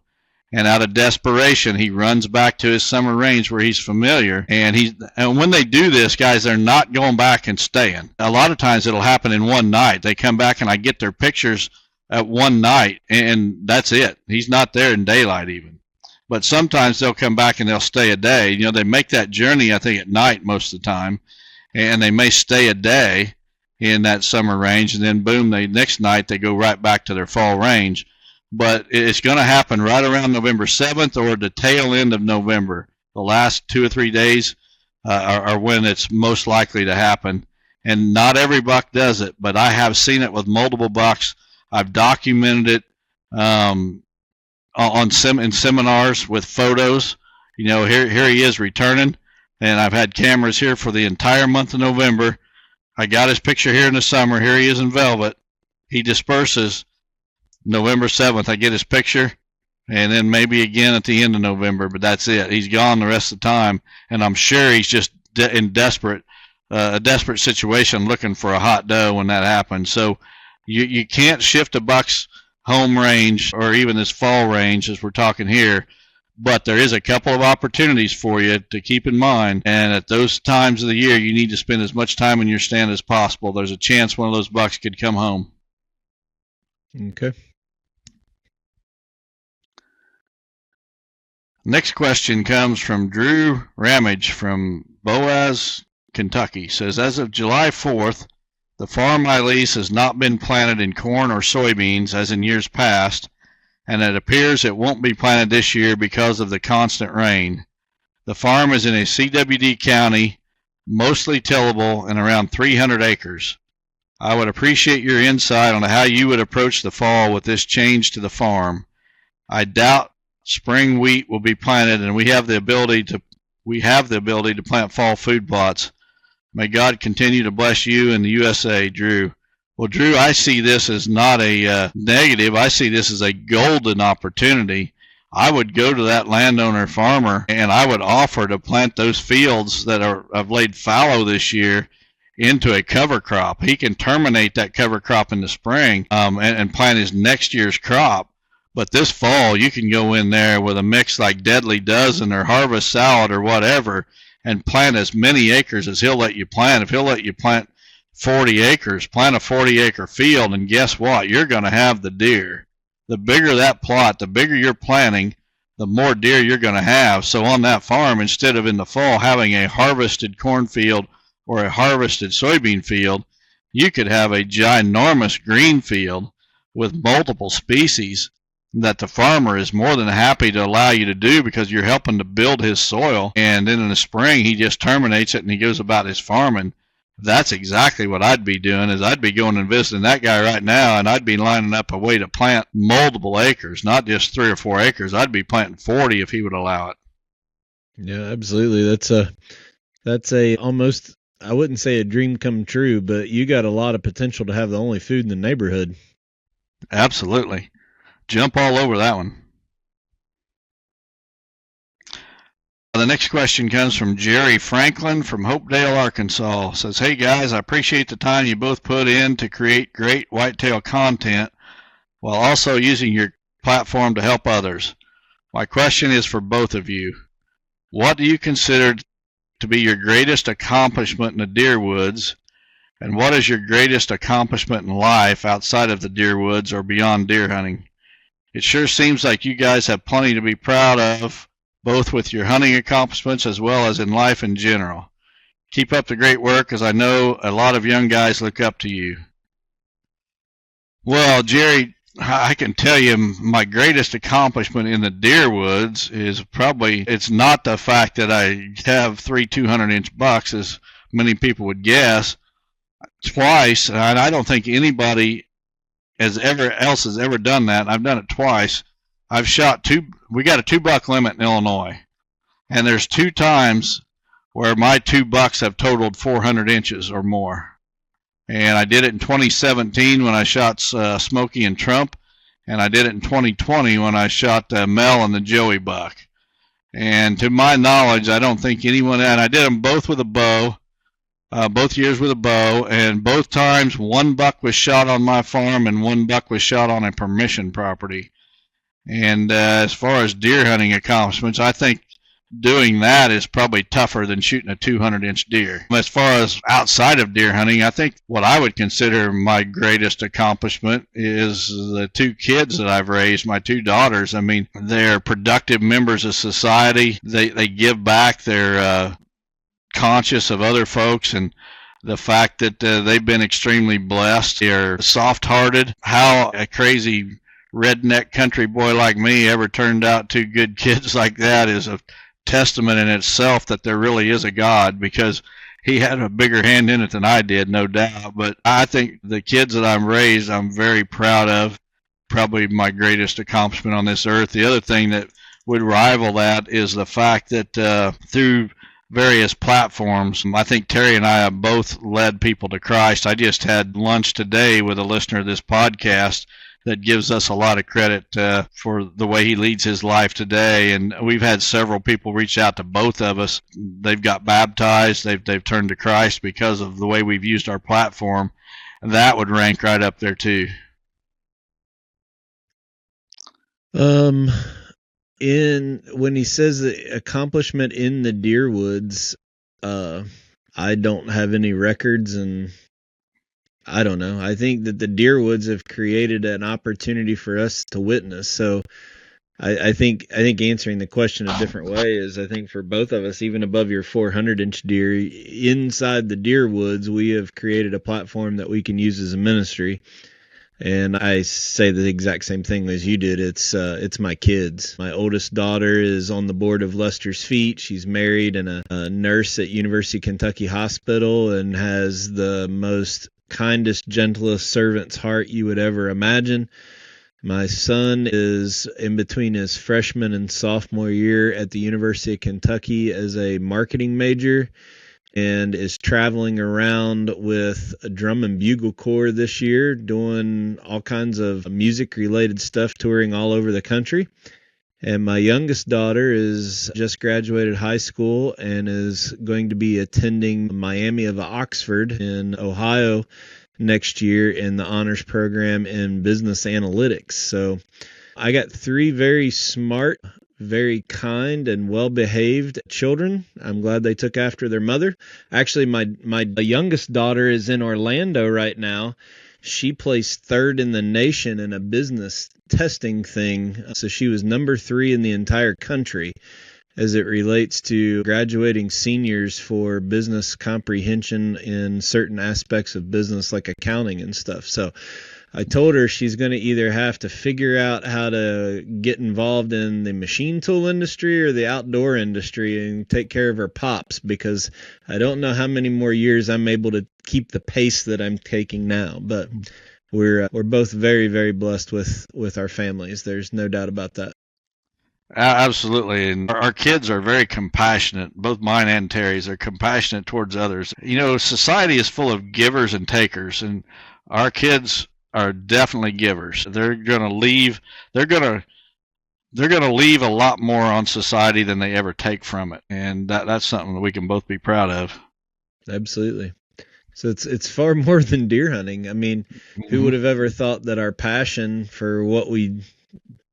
And out of desperation, he runs back to his summer range where he's familiar. And when they do this, guys, they're not going back and staying. A lot of times it'll happen in one night. They come back and I get their pictures at one night, and that's it. He's not there in daylight even. But sometimes they'll come back and they'll stay a day. You know, they make that journey, I think, at night most of the time, and they may stay a day in that summer range, and then boom, next night they go right back to their fall range. But it's going to happen right around November 7th or the tail end of November. The last 2 or 3 days are when it's most likely to happen. And not every buck does it, but I have seen it with multiple bucks. I've documented it in seminars with photos. You know, here he is returning, and I've had cameras here for the entire month of November. I got his picture here in the summer. Here he is in velvet. He disperses November 7th. I get his picture, and then maybe again at the end of November, but that's it. He's gone the rest of the time, and I'm sure he's just in a desperate situation looking for a hot doe when that happens. So you can't shift a buck's home range or even his fall range as we're talking here, but there is a couple of opportunities for you to keep in mind, and at those times of the year you need to spend as much time in your stand as possible. There's a chance one of those bucks could come home. Okay. Next question comes from Drew Ramage from Boaz, Kentucky. Says, as of July 4th, the farm I lease has not been planted in corn or soybeans as in years past, and it appears it won't be planted this year because of the constant rain. The farm is in a CWD county, mostly tillable, and around 300 acres. I would appreciate your insight on how you would approach the fall with this change to the farm. I doubt spring wheat will be planted, and we have the ability to plant fall food plots. May God continue to bless you and the USA, Drew. Well, Drew, I see this as not a negative. I see this as a golden opportunity. I would go to that landowner farmer and I would offer to plant those fields that have laid fallow this year into a cover crop. He can terminate that cover crop in the spring and plant his next year's crop. But this fall, you can go in there with a mix like Deadly Dozen or Harvest Salad or whatever and plant as many acres as he'll let you plant. If he'll let you plant 40 acres, plant a 40-acre field, and guess what? You're going to have the deer. The bigger that plot, the bigger you're planting, the more deer you're going to have. So on that farm, instead of in the fall having a harvested cornfield or a harvested soybean field, you could have a ginormous green field with multiple species that the farmer is more than happy to allow you to do because you're helping to build his soil. And then in the spring, he just terminates it and he goes about his farming. That's exactly what I'd be doing. Is I'd be going and visiting that guy right now, and I'd be lining up a way to plant multiple acres, not just 3 or 4 acres. I'd be planting 40 if he would allow it. Yeah, absolutely. That's a almost, I wouldn't say a dream come true, but you got a lot of potential to have the only food in the neighborhood. Absolutely. Jump all over that one. The next question comes from Jerry Franklin from Hopedale, Arkansas. Says, hey guys, I appreciate the time you both put in to create great whitetail content while also using your platform to help others. My question is for both of you. What do you consider to be your greatest accomplishment in the deer woods, and what is your greatest accomplishment in life outside of the deer woods or beyond deer hunting? It sure seems like you guys have plenty to be proud of, both with your hunting accomplishments as well as in life in general. Keep up the great work, as I know a lot of young guys look up to you. Well, Jerry, I can tell you my greatest accomplishment in the deer woods is probably, it's not the fact that I have 3 200-inch bucks, as many people would guess. Twice, and I don't think anybody has ever done that. I've done it twice. I've shot we got a 2-buck limit in Illinois, and there's 2 times where my 2 bucks have totaled 400 inches or more. And I did it in 2017 when I shot Smokey and Trump, and I did it in 2020 when I shot Mel and the Joey buck. And to my knowledge, I don't think anyone, and I did them both with a bow, both years with a bow, and both times 1 buck was shot on my farm and 1 buck was shot on a permission property. And as far as deer hunting accomplishments, I think doing that is probably tougher than shooting a 200-inch deer. As far as outside of deer hunting, I think what I would consider my greatest accomplishment is the two kids that I've raised, my two daughters. I mean, they're productive members of society. They give back. They're conscious of other folks, and the fact that they've been extremely blessed. They're soft-hearted. How a crazy redneck country boy like me ever turned out two good kids like that is a testament in itself that there really is a God, because he had a bigger hand in it than I did, no doubt. But I think the kids that I've raised, I'm very proud of. Probably my greatest accomplishment on this earth. The other thing that would rival that is the fact that through various platforms, I think Terry and I have both led people to Christ. I just had lunch today with a listener of this podcast that gives us a lot of credit for the way he leads his life today. And we've had several people reach out to both of us. They've got baptized. They've turned to Christ because of the way we've used our platform. And that would rank right up there too. When he says the accomplishment in the deer woods, I don't have any records, and I don't know. I think that the deer woods have created an opportunity for us to witness. So I think answering the question a different way is, I think for both of us, even above your 400-inch deer, inside the deer woods, we have created a platform that we can use as a ministry. And I say the exact same thing as you did. It's my kids. My oldest daughter is on the board of Lester's Feet. She's married and a nurse at University of Kentucky Hospital, and has the most kindest, gentlest servant's heart you would ever imagine. My son is in between his freshman and sophomore year at the University of Kentucky as a marketing major, and is traveling around with a drum and bugle corps this year, doing all kinds of music-related stuff, touring all over the country. And my youngest daughter is just graduated high school and is going to be attending Miami of Oxford in Ohio next year in the honors program in business analytics. So I got three very smart, very kind, and well-behaved children. I'm glad they took after their mother. Actually, my youngest daughter is in Orlando right now. She placed third in the nation in a business testing thing. So she was number 3 in the entire country as it relates to graduating seniors for business comprehension in certain aspects of business, like accounting and stuff. So I told her she's going to either have to figure out how to get involved in the machine tool industry or the outdoor industry and take care of her pops, because I don't know how many more years I'm able to keep the pace that I'm taking now. But we're both very, very blessed with our families. There's no doubt about that. Absolutely. And our kids are very compassionate. Both mine and Terry's are compassionate towards others. You know, society is full of givers and takers, and our kids are definitely givers. They're going to leave a lot more on society than they ever take from it. And that's something that we can both be proud of. Absolutely. So it's far more than deer hunting. I mean, who would have ever thought that our passion for what we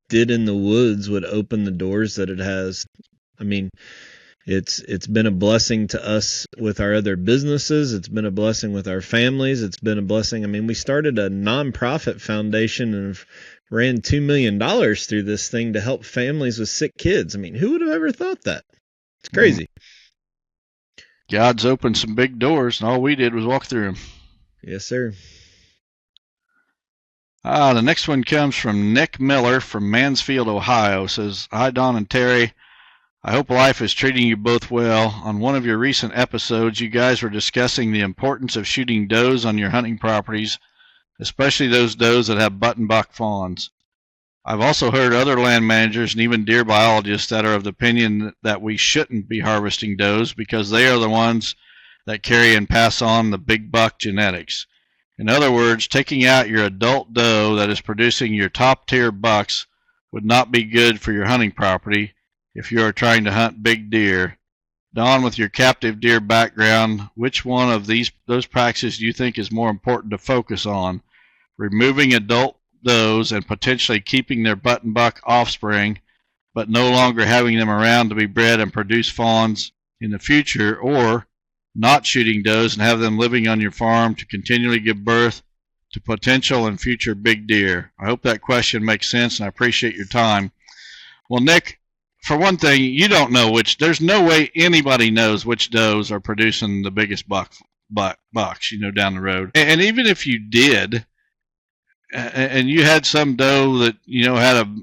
did in the woods would open the doors that it has? I mean, it's been a blessing to us with our other businesses. It's been a blessing with our families. It's been a blessing. I mean, we started a nonprofit foundation and ran $2 million through this thing to help families with sick kids. I mean, who would have ever thought that? It's crazy. God's opened some big doors, and all we did was walk through them. Yes, sir. The next one comes from Nick Miller from Mansfield, Ohio. Says, "Hi, Don and Terry. I hope life is treating you both well. On one of your recent episodes, you guys were discussing the importance of shooting does on your hunting properties, especially those does that have buttonbuck fawns. I've also heard other land managers and even deer biologists that are of the opinion that we shouldn't be harvesting does because they are the ones that carry and pass on the big buck genetics. In other words, taking out your adult doe that is producing your top tier bucks would not be good for your hunting property if you are trying to hunt big deer. Don, with your captive deer background, which one of those practices do you think is more important to focus on? Removing adult those and potentially keeping their button buck offspring, but no longer having them around to be bred and produce fawns in the future, or not shooting does and have them living on your farm to continually give birth to potential and future big deer? I hope that question makes sense, and I appreciate your time. Well, Nick, for one thing, you don't know there's no way anybody knows which does are producing the biggest bucks, down the road. And even if you did, and you had some doe that, had a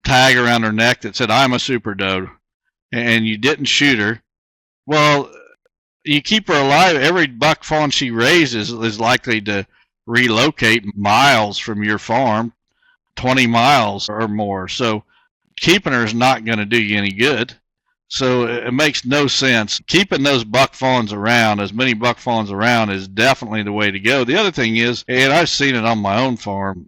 tag around her neck that said, "I'm a super doe," and you didn't shoot her, well, you keep her alive. Every buck fawn she raises is likely to relocate miles from your farm, 20 miles or more. So keeping her is not going to do you any good. So it makes no sense. Keeping those buck fawns around, as many buck fawns around, is definitely the way to go. The other thing is, and I've seen it on my own farm,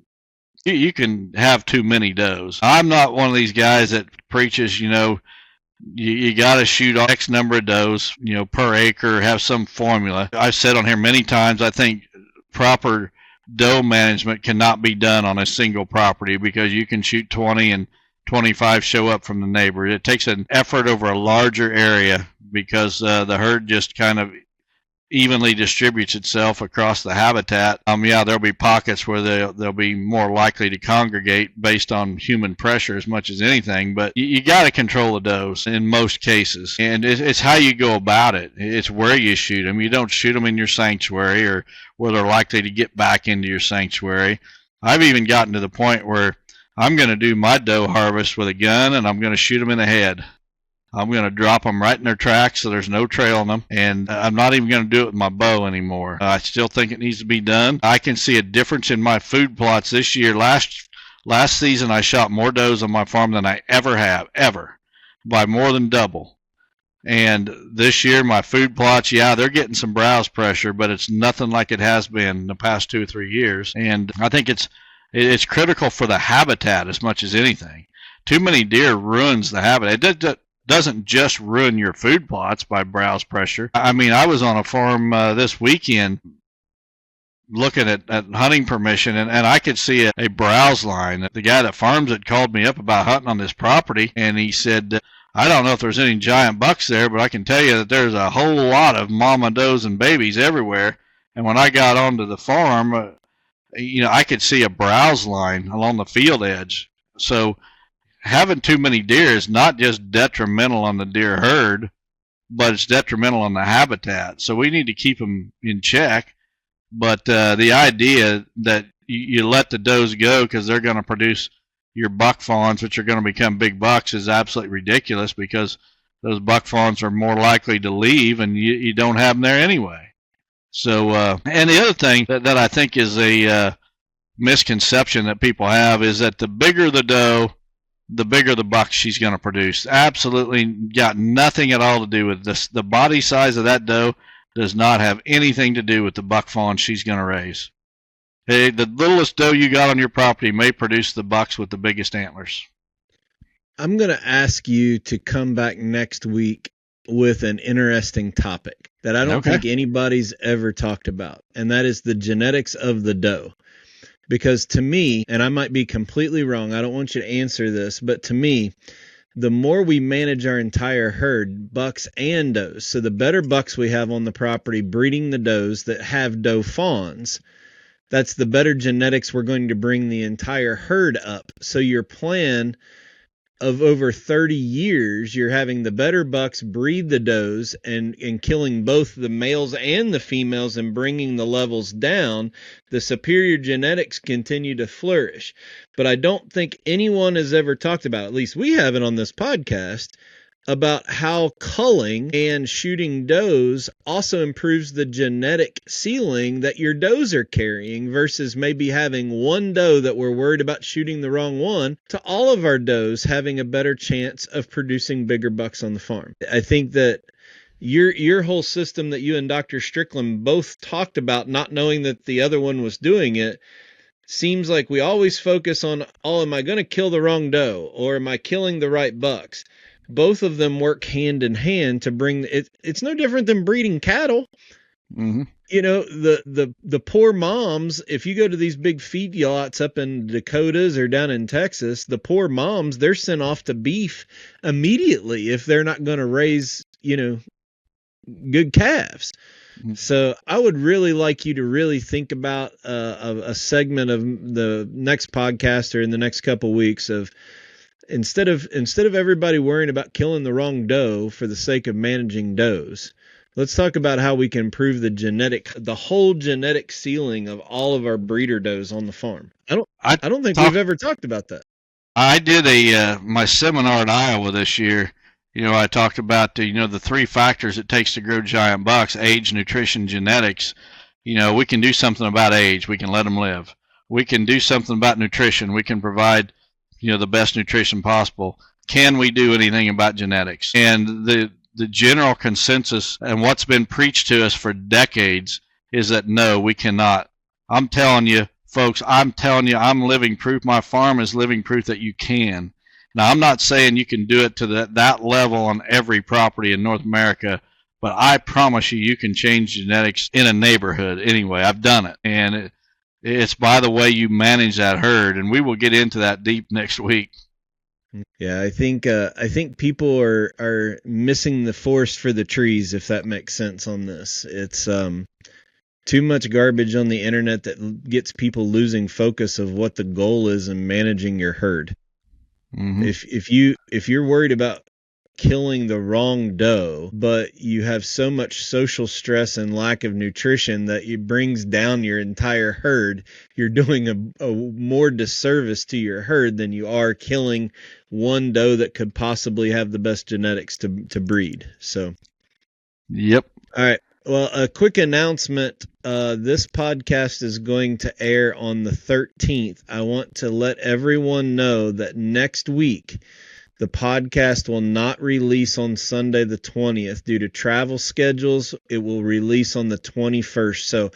you can have too many does. I'm not one of these guys that preaches, you got to shoot X number of does, per acre, have some formula. I've said on here many times, I think proper doe management cannot be done on a single property, because you can shoot 20 and 25 show up from the neighbor. It takes an effort over a larger area, because the herd just kind of evenly distributes itself across the habitat. There'll be pockets where they'll be more likely to congregate based on human pressure as much as anything, but you got to control the does in most cases, and it's how you go about it. It's where you shoot them. You don't shoot them in your sanctuary or where they're likely to get back into your sanctuary. I've even gotten to the point where I'm going to do my doe harvest with a gun, and I'm going to shoot them in the head. I'm going to drop them right in their tracks so there's no trail on them, and I'm not even going to do it with my bow anymore. I still think it needs to be done. I can see a difference in my food plots this year. Last season, I shot more does on my farm than I ever have, by more than double. And this year, my food plots, they're getting some browse pressure, but it's nothing like it has been the past 2 or 3 years. And I think it's critical for the habitat as much as anything. Too many deer ruins the habitat. It doesn't just ruin your food plots by browse pressure. I was on a farm this weekend looking at hunting permission, and I could see a browse line. The guy that farms it called me up about hunting on this property, and he said, "I don't know if there's any giant bucks there, but I can tell you that there's a whole lot of mama does and babies everywhere." And when I got onto the farm, I could see a browse line along the field edge. So having too many deer is not just detrimental on the deer herd, but it's detrimental on the habitat. So we need to keep them in check. But the idea that you let the does go because they're going to produce your buck fawns, which are going to become big bucks, is absolutely ridiculous, because those buck fawns are more likely to leave, and you don't have them there anyway. So, and the other thing that I think is a misconception that people have is that the bigger the doe, the bigger the buck she's going to produce. Absolutely got nothing at all to do with this. The body size of that doe does not have anything to do with the buck fawn she's going to raise. Hey, the littlest doe you got on your property may produce the bucks with the biggest antlers. I'm going to ask you to come back next week with an interesting topic that I don't think anybody's ever talked about, and that is the genetics of the doe. Because to me, and I might be completely wrong, I don't want you to answer this, but to me, the more we manage our entire herd, bucks and does, so the better bucks we have on the property breeding the does that have doe fawns, that's the better genetics we're going to bring the entire herd up. So your plan of over 30 years, you're having the better bucks breed the does and killing both the males and the females and bringing the levels down. The superior genetics continue to flourish. But I don't think anyone has ever talked about, at least we haven't on this podcast, about how culling and shooting does also improves the genetic ceiling that your does are carrying, versus maybe having one doe that we're worried about shooting the wrong one, to all of our does having a better chance of producing bigger bucks on the farm. I think that your whole system that you and Dr. Strickland both talked about, not knowing that the other one was doing it, seems like we always focus on, am I going to kill the wrong doe, or am I killing the right bucks? Both of them work hand in hand to bring it's no different than breeding cattle. Mm-hmm. You know, the poor moms, if you go to these big feedlots up in Dakotas or down in Texas, the poor moms, they're sent off to beef immediately if they're not going to raise, good calves. So I would really like you to really think about a segment of the next podcast or in the next couple weeks of instead of everybody worrying about killing the wrong doe for the sake of managing does, let's talk about how we can improve the whole genetic ceiling of all of our breeder does on the farm. I don't think we've ever talked about that. I did my seminar in Iowa this year. I talked about the 3 factors it takes to grow giant bucks: age, nutrition, genetics. We can do something about age. We can let them live. We can do something about nutrition. We can provide, the best nutrition possible. Can we do anything about genetics? And the general consensus and what's been preached to us for decades is that no, we cannot. I'm telling you, folks, I'm living proof. My farm is living proof that you can. Now, I'm not saying you can do it to that level on every property in North America, but I promise you can change genetics in a neighborhood anyway. I've done it, and it's by the way you manage that herd, and we will get into that deep next week. Yeah, I think people are missing the forest for the trees, if that makes sense on this. It's too much garbage on the internet that gets people losing focus of what the goal is in managing your herd. Mm-hmm. If you're worried about killing the wrong doe, but you have so much social stress and lack of nutrition that it brings down your entire herd, you're doing a more disservice to your herd than you are killing one doe that could possibly have the best genetics to breed. So, yep. All right. Well, a quick announcement. This podcast is going to air on the 13th. I want to let everyone know that next week, the podcast will not release on Sunday the 20th due to travel schedules. It will release on the 21st. So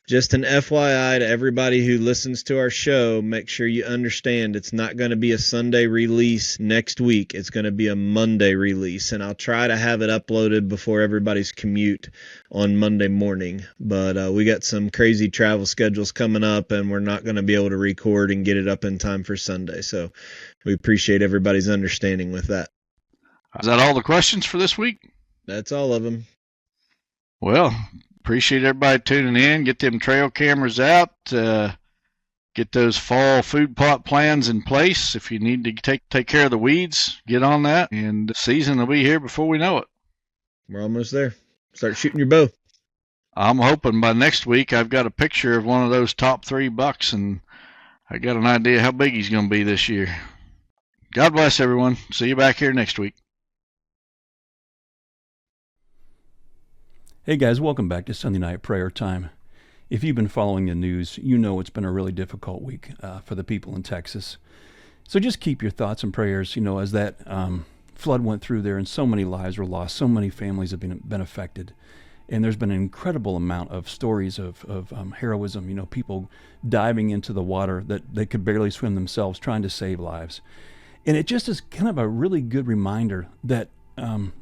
just an FYI to everybody who listens to our show, make sure you understand it's not going to be a Sunday release next week. It's going to be a Monday release, and I'll try to have it uploaded before everybody's commute on Monday morning. But we got some crazy travel schedules coming up, and we're not going to be able to record and get it up in time for Sunday. So we appreciate everybody's understanding with that. Is that all the questions for this week? That's all of them. Well, appreciate everybody tuning in. Get them trail cameras out. Get those fall food plot plans in place. If you need to take care of the weeds, get on that. And the season will be here before we know it. We're almost there. Start shooting your bow. I'm hoping by next week I've got a picture of one of those top 3 bucks, and I got an idea how big he's going to be this year. God bless everyone. See you back here next week. Hey guys, welcome back to Sunday Night Prayer Time. If you've been following the news, you know it's been a really difficult week for the people in Texas. So just keep your thoughts and prayers, as that flood went through there and so many lives were lost, so many families have been affected. And there's been an incredible amount of stories of heroism, people diving into the water that they could barely swim themselves, trying to save lives. And it just is kind of a really good reminder that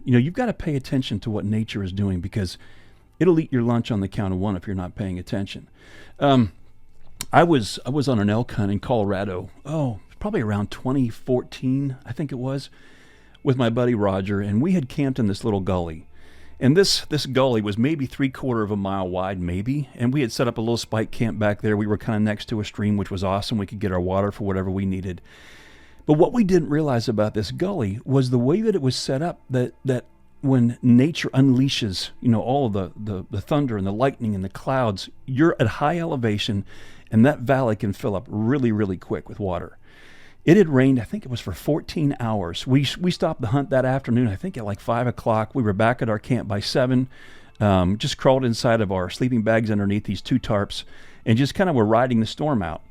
you've got to pay attention to what nature is doing, because it'll eat your lunch on the count of one if you're not paying attention. I was on an elk hunt in Colorado, probably around 2014, I think it was, with my buddy Roger, and we had camped in this little gully. And this gully was maybe 3/4 of a mile wide, maybe, and we had set up a little spike camp back there. We were kind of next to a stream, which was awesome. We could get our water for whatever we needed. But what we didn't realize about this gully was the way that it was set up, that when nature unleashes, all of the thunder and the lightning and the clouds, you're at high elevation, and that valley can fill up really, really quick with water. It had rained, I think it was for 14 hours. We stopped the hunt that afternoon, I think at like 5 o'clock. We were back at our camp by 7, just crawled inside of our sleeping bags underneath these 2 tarps, and just kind of were riding the storm out.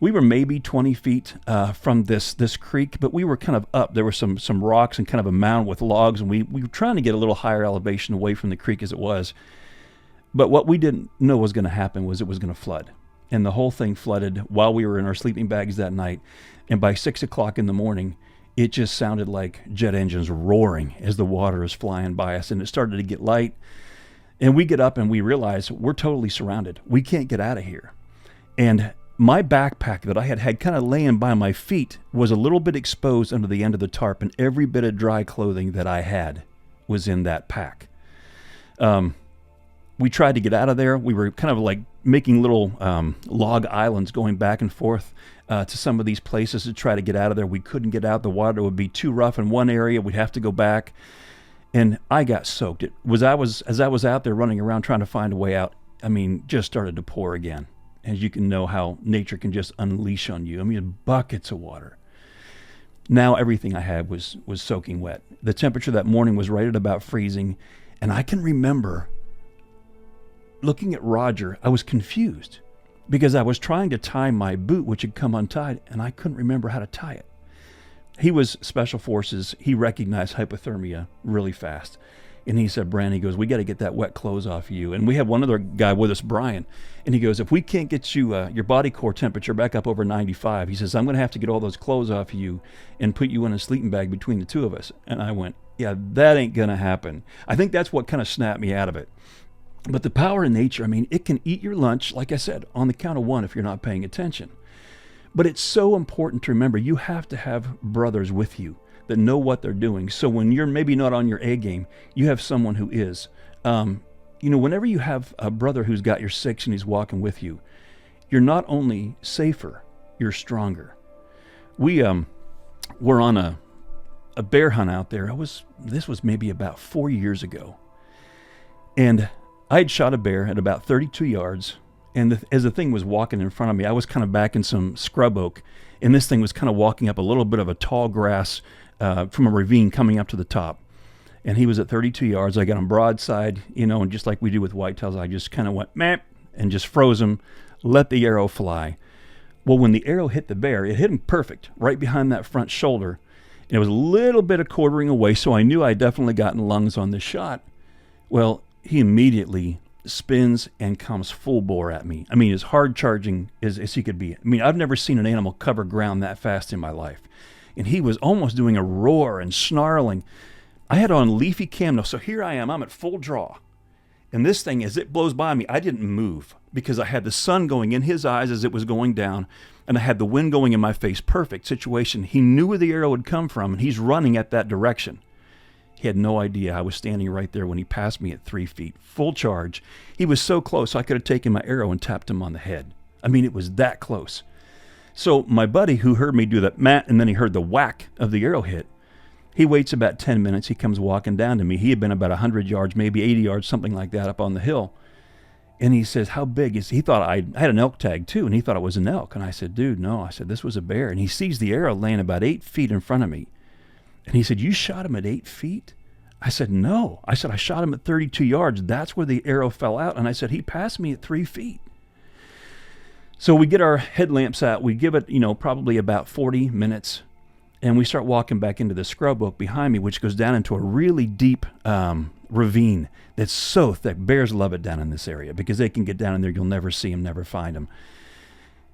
We were maybe 20 feet from this creek, but we were kind of up. There were some rocks and kind of a mound with logs, and we were trying to get a little higher elevation away from the creek as it was. But what we didn't know was going to happen was it was going to flood. And the whole thing flooded while we were in our sleeping bags that night. And by 6 o'clock in the morning, it just sounded like jet engines roaring as the water is flying by us. And it started to get light. And we get up and we realize we're totally surrounded. We can't get out of here. And my backpack that I had kind of laying by my feet was a little bit exposed under the end of the tarp, and every bit of dry clothing that I had was in that pack. We tried to get out of there. We were kind of like making little log islands going back and forth to some of these places to try to get out of there. We couldn't get out. The water would be too rough in one area. We'd have to go back. And I got soaked. As I was out there running around trying to find a way out, I mean, just started to pour again. As you can know how nature can just unleash on you. I mean, buckets of water. Now everything I had was soaking wet. The temperature that morning was right at about freezing. And I can remember looking at Roger, I was confused because I was trying to tie my boot, which had come untied, and I couldn't remember how to tie it. He was Special Forces. He recognized hypothermia really fast. And he said, Brand, he goes, we got to get that wet clothes off of you. And we have one other guy with us, Brian. And he goes, if we can't get you your body core temperature back up over 95, he says, I'm going to have to get all those clothes off of you and put you in a sleeping bag between the two of us. And I went, yeah, that ain't going to happen. I think that's what kind of snapped me out of it. But the power of nature, I mean, it can eat your lunch, like I said, on the count of one if you're not paying attention. But it's so important to remember you have to have brothers with you that know what they're doing. So when you're maybe not on your A game, you have someone who is. Whenever you have a brother who's got your six and he's walking with you, you're not only safer, you're stronger. We were on a bear hunt out there. This was maybe about 4 years ago. And I had shot a bear at about 32 yards. And as the thing was walking in front of me, I was kind of back in some scrub oak, and this thing was kind of walking up a little bit of a tall grass from a ravine coming up to the top. And he was at 32 yards. I got him broadside, and just like we do with whitetails, I just kind of went, meh, and just froze him, let the arrow fly. Well, when the arrow hit the bear, it hit him perfect, right behind that front shoulder. And it was a little bit of quartering away, so I knew I'd definitely gotten lungs on this shot. Well, he immediately spins and comes full bore at me. I mean, as hard charging as he could be. I mean, I've never seen an animal cover ground that fast in my life. And he was almost doing a roar and snarling. I had on leafy camo, so here I am, I'm at full draw. And this thing, as it blows by me, I didn't move because I had the sun going in his eyes as it was going down, and I had the wind going in my face. Perfect situation. He knew where the arrow had come from, and he's running at that direction. He had no idea I was standing right there when he passed me at 3 feet, full charge. He was so close I could have taken my arrow and tapped him on the head. I mean, it was that close. So my buddy who heard me do that, Matt, and then he heard the whack of the arrow hit, he waits about 10 minutes. He comes walking down to me. He had been about 100 yards, maybe 80 yards, something like that up on the hill. And he says, how big is he? He thought I had an elk tag too, and he thought it was an elk. And I said, dude, no. I said, this was a bear. And he sees the arrow laying about 8 feet in front of me. And he said, you shot him at 8 feet? I said, no. I said, I shot him at 32 yards. That's where the arrow fell out. And I said, he passed me at 3 feet. So we get our headlamps out. We give it, probably about 40 minutes. And we start walking back into the scrub oak behind me, which goes down into a really deep ravine that's so thick. Bears love it down in this area because they can get down in there. You'll never see them, never find them.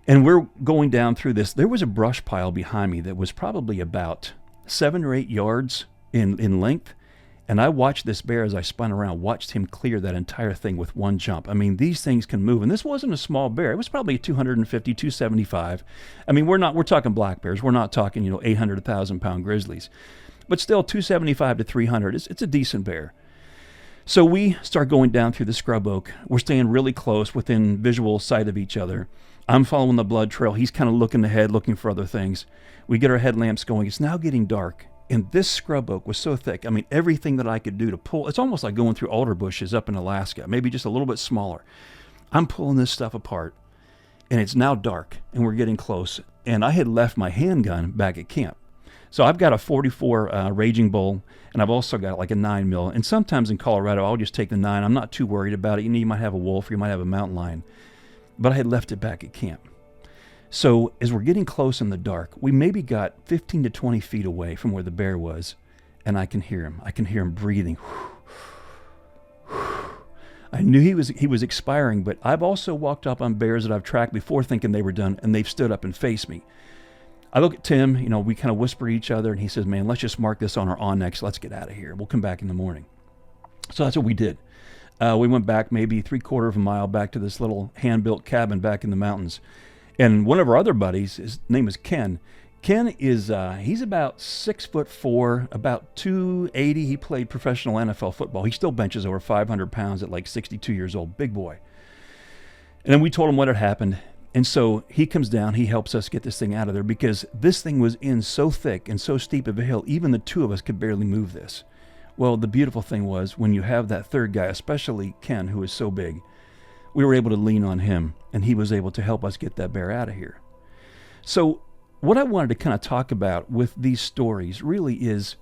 And we're going down through this. There was a brush pile behind me that was probably about 7 or 8 yards in length. And I watched this bear as I spun around, watched him clear that entire thing with one jump. I mean, these things can move. And this wasn't a small bear. It was probably 250, 275. I mean, we're talking black bears. We're not talking, 800, 1,000 pound grizzlies. But still, 275 to 300, it's a decent bear. So we start going down through the scrub oak. We're staying really close within visual sight of each other. I'm following the blood trail. He's kind of looking ahead, looking for other things. We get our headlamps going. It's now getting dark. And this scrub oak was so thick. I mean, everything that I could do to pull, it's almost like going through alder bushes up in Alaska, maybe just a little bit smaller. I'm pulling this stuff apart, and it's now dark, and we're getting close. And I had left my handgun back at camp. So I've got a 44 Raging Bull, and I've also got like a 9mm. And sometimes in Colorado, I'll just take the 9. I'm not too worried about it. You might have a wolf, or you might have a mountain lion. But I had left it back at camp. So as we're getting close in the dark, we maybe got 15 to 20 feet away from where the bear was, and I can hear him. I can hear him breathing. I knew he was expiring, but I've also walked up on bears that I've tracked before thinking they were done, and they've stood up and faced me. I look at Tim, we kind of whisper each other, and he says, man, let's just mark this on our Onyx. Let's get out of here. We'll come back in the morning. So that's what we did. We went back maybe 3/4 of a mile back to this little hand-built cabin back in the mountains. And one of our other buddies, his name is Ken. Ken is, he's about 6'4", about 280. He played professional NFL football. He still benches over 500 pounds at like 62 years old, big boy. And then we told him what had happened. And so he comes down, he helps us get this thing out of there because this thing was in so thick and so steep of a hill, even the two of us could barely move this. Well, the beautiful thing was when you have that third guy, especially Ken, who is so big, we were able to lean on him, and he was able to help us get that bear out of here. So what I wanted to kind of talk about with these stories really is,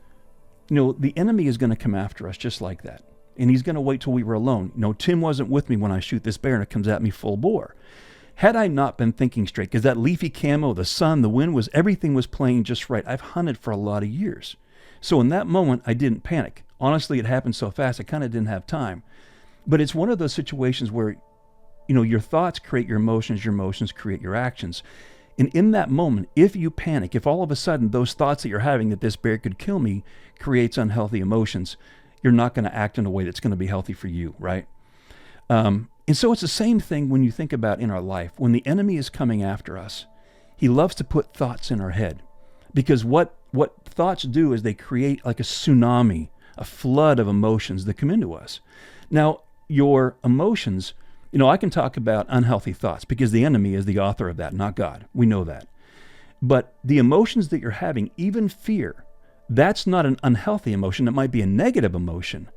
the enemy is going to come after us just like that. And he's going to wait till we were alone. Tim wasn't with me when I shoot this bear and it comes at me full bore. Had I not been thinking straight, because that leafy camo, the sun, the wind, everything was playing just right. I've hunted for a lot of years. So in that moment, I didn't panic. Honestly, it happened so fast, I kind of didn't have time. But it's one of those situations where, your thoughts create your emotions create your actions. And in that moment, if you panic, if all of a sudden those thoughts that you're having that this bear could kill me creates unhealthy emotions, you're not going to act in a way that's going to be healthy for you, right? And so it's the same thing when you think about in our life. When the enemy is coming after us, he loves to put thoughts in our head. Because what thoughts do is they create like a tsunami, a flood of emotions that come into us. Now, your emotions, I can talk about unhealthy thoughts because the enemy is the author of that, not God. We know that. But the emotions that you're having, even fear, that's not an unhealthy emotion. It might be a negative emotion.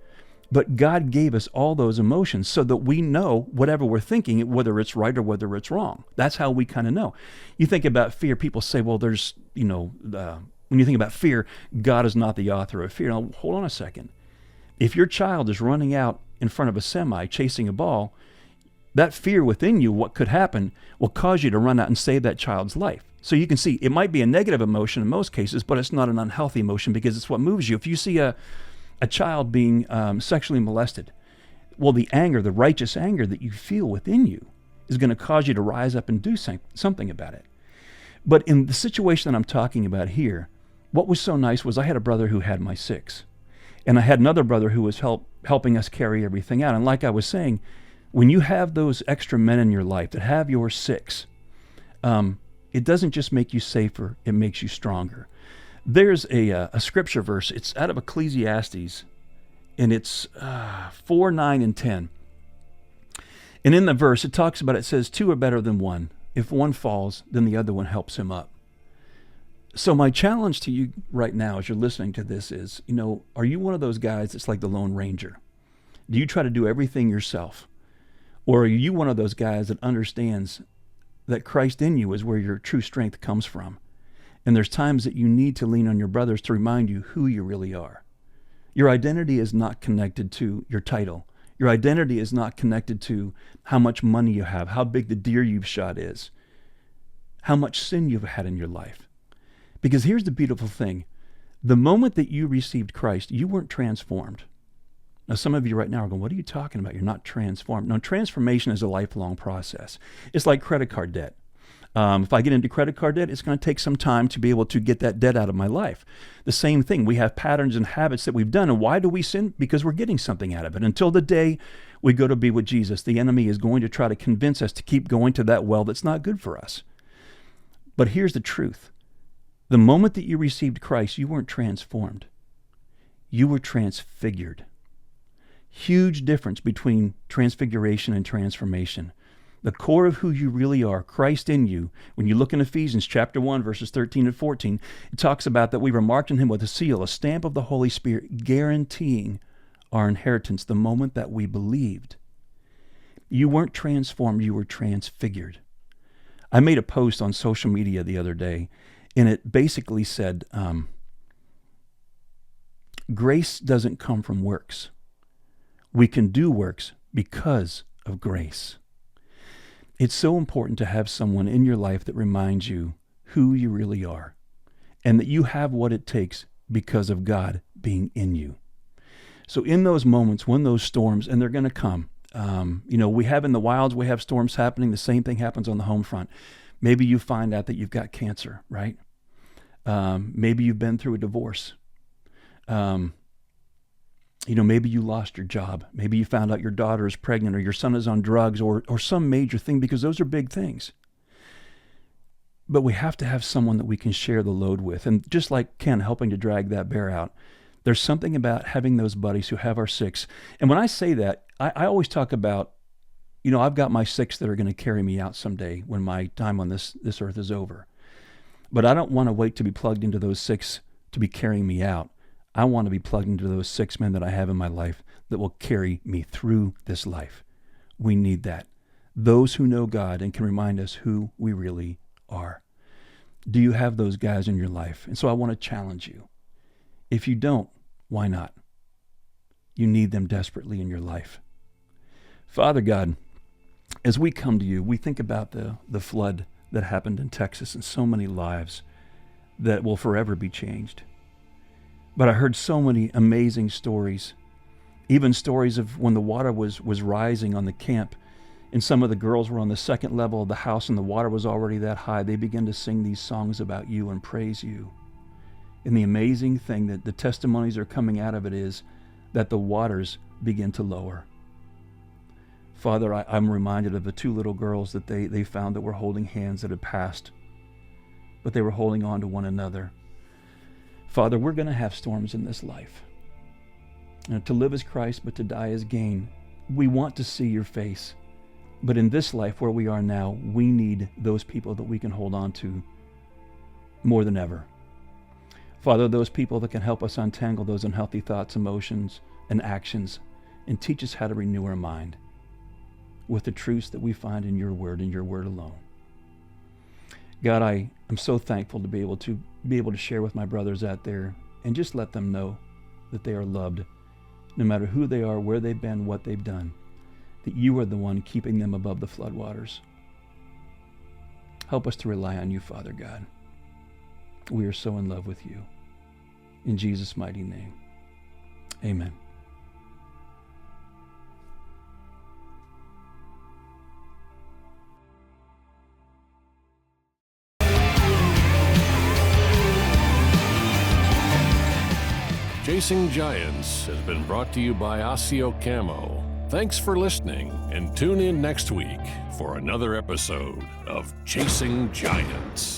But God gave us all those emotions so that we know whatever we're thinking, whether it's right or whether it's wrong. That's how we kind of know. You think about fear, people say, well, there's, when you think about fear, God is not the author of fear. Now, hold on a second. If your child is running out in front of a semi chasing a ball, that fear within you, what could happen, will cause you to run out and save that child's life. So you can see it might be a negative emotion in most cases, but it's not an unhealthy emotion because it's what moves you. If you see a child being sexually molested, well, the anger, the righteous anger that you feel within you is going to cause you to rise up and do something about it. But in the situation that I'm talking about here, what was so nice was I had a brother who had my 6. And I had another brother who was helping us carry everything out. And like I was saying, when you have those extra men in your life that have your 6, it doesn't just make you safer, it makes you stronger. There's a scripture verse. It's out of Ecclesiastes, and it's 4, 9, and 10. And in the verse, it talks about, it says, 2 are better than 1. If one falls, then the other one helps him up. So my challenge to you right now as you're listening to this is, are you one of those guys that's like the Lone Ranger? Do you try to do everything yourself? Or are you one of those guys that understands that Christ in you is where your true strength comes from? And there's times that you need to lean on your brothers to remind you who you really are. Your identity is not connected to your title. Your identity is not connected to how much money you have, how big the deer you've shot is, how much sin you've had in your life. Because here's the beautiful thing. The moment that you received Christ, you weren't transformed. Now, some of you right now are going, what are you talking about? You're not transformed. No, transformation is a lifelong process. It's like credit card debt. If I get into credit card debt, it's going to take some time to be able to get that debt out of my life. The same thing. We have patterns and habits that we've done. And why do we sin? Because we're getting something out of it. Until the day we go to be with Jesus, the enemy is going to try to convince us to keep going to that well that's not good for us. But here's the truth. The moment that you received Christ, you weren't transformed. You were transfigured. Huge difference between transfiguration and transformation. The core of who you really are, Christ in you. When you look in Ephesians chapter 1, verses 13 and 14, it talks about that we were marked in him with a seal, a stamp of the Holy Spirit, guaranteeing our inheritance the moment that we believed. You weren't transformed, you were transfigured. I made a post on social media the other day, and it basically said, grace doesn't come from works. We can do works because of grace. It's so important to have someone in your life that reminds you who you really are and that you have what it takes because of God being in you. So in those moments when those storms, and they're going to come, we have in the wilds, we have storms happening. The same thing happens on the home front. Maybe you find out that you've got cancer, right? Maybe you've been through a divorce. Maybe you lost your job. Maybe you found out your daughter is pregnant or your son is on drugs or some major thing, because those are big things. But we have to have someone that we can share the load with. And just like Ken helping to drag that bear out, there's something about having those buddies who have our six. And when I say that, I always talk about, I've got my six that are going to carry me out someday when my time on this earth is over. But I don't want to wait to be plugged into those six to be carrying me out. I want to be plugged into those six men that I have in my life that will carry me through this life. We need that. Those who know God and can remind us who we really are. Do you have those guys in your life? And so I want to challenge you. If you don't, why not? You need them desperately in your life. Father God, as we come to you, we think about the flood that happened in Texas and so many lives that will forever be changed. But I heard so many amazing stories, even stories of when the water was rising on the camp and some of the girls were on the second level of the house and the water was already that high. They began to sing these songs about you and praise you. And the amazing thing that the testimonies are coming out of it is that the waters begin to lower. Father, I'm reminded of the two little girls that they found that were holding hands that had passed, but they were holding on to one another. Father, we're going to have storms in this life. And to live as Christ, but to die as gain. We want to see your face. But in this life where we are now, we need those people that we can hold on to more than ever. Father, those people that can help us untangle those unhealthy thoughts, emotions, and actions, and teach us how to renew our mind with the truths that we find in your word and your word alone. God, I am so thankful to be able to share with my brothers out there and just let them know that they are loved, no matter who they are, where they've been, what they've done, that you are the one keeping them above the floodwaters. Help us to rely on you, Father God. We are so in love with you. In Jesus' mighty name, amen. Chasing Giants has been brought to you by Osseo Camo. Thanks for listening, and tune in next week for another episode of Chasing Giants.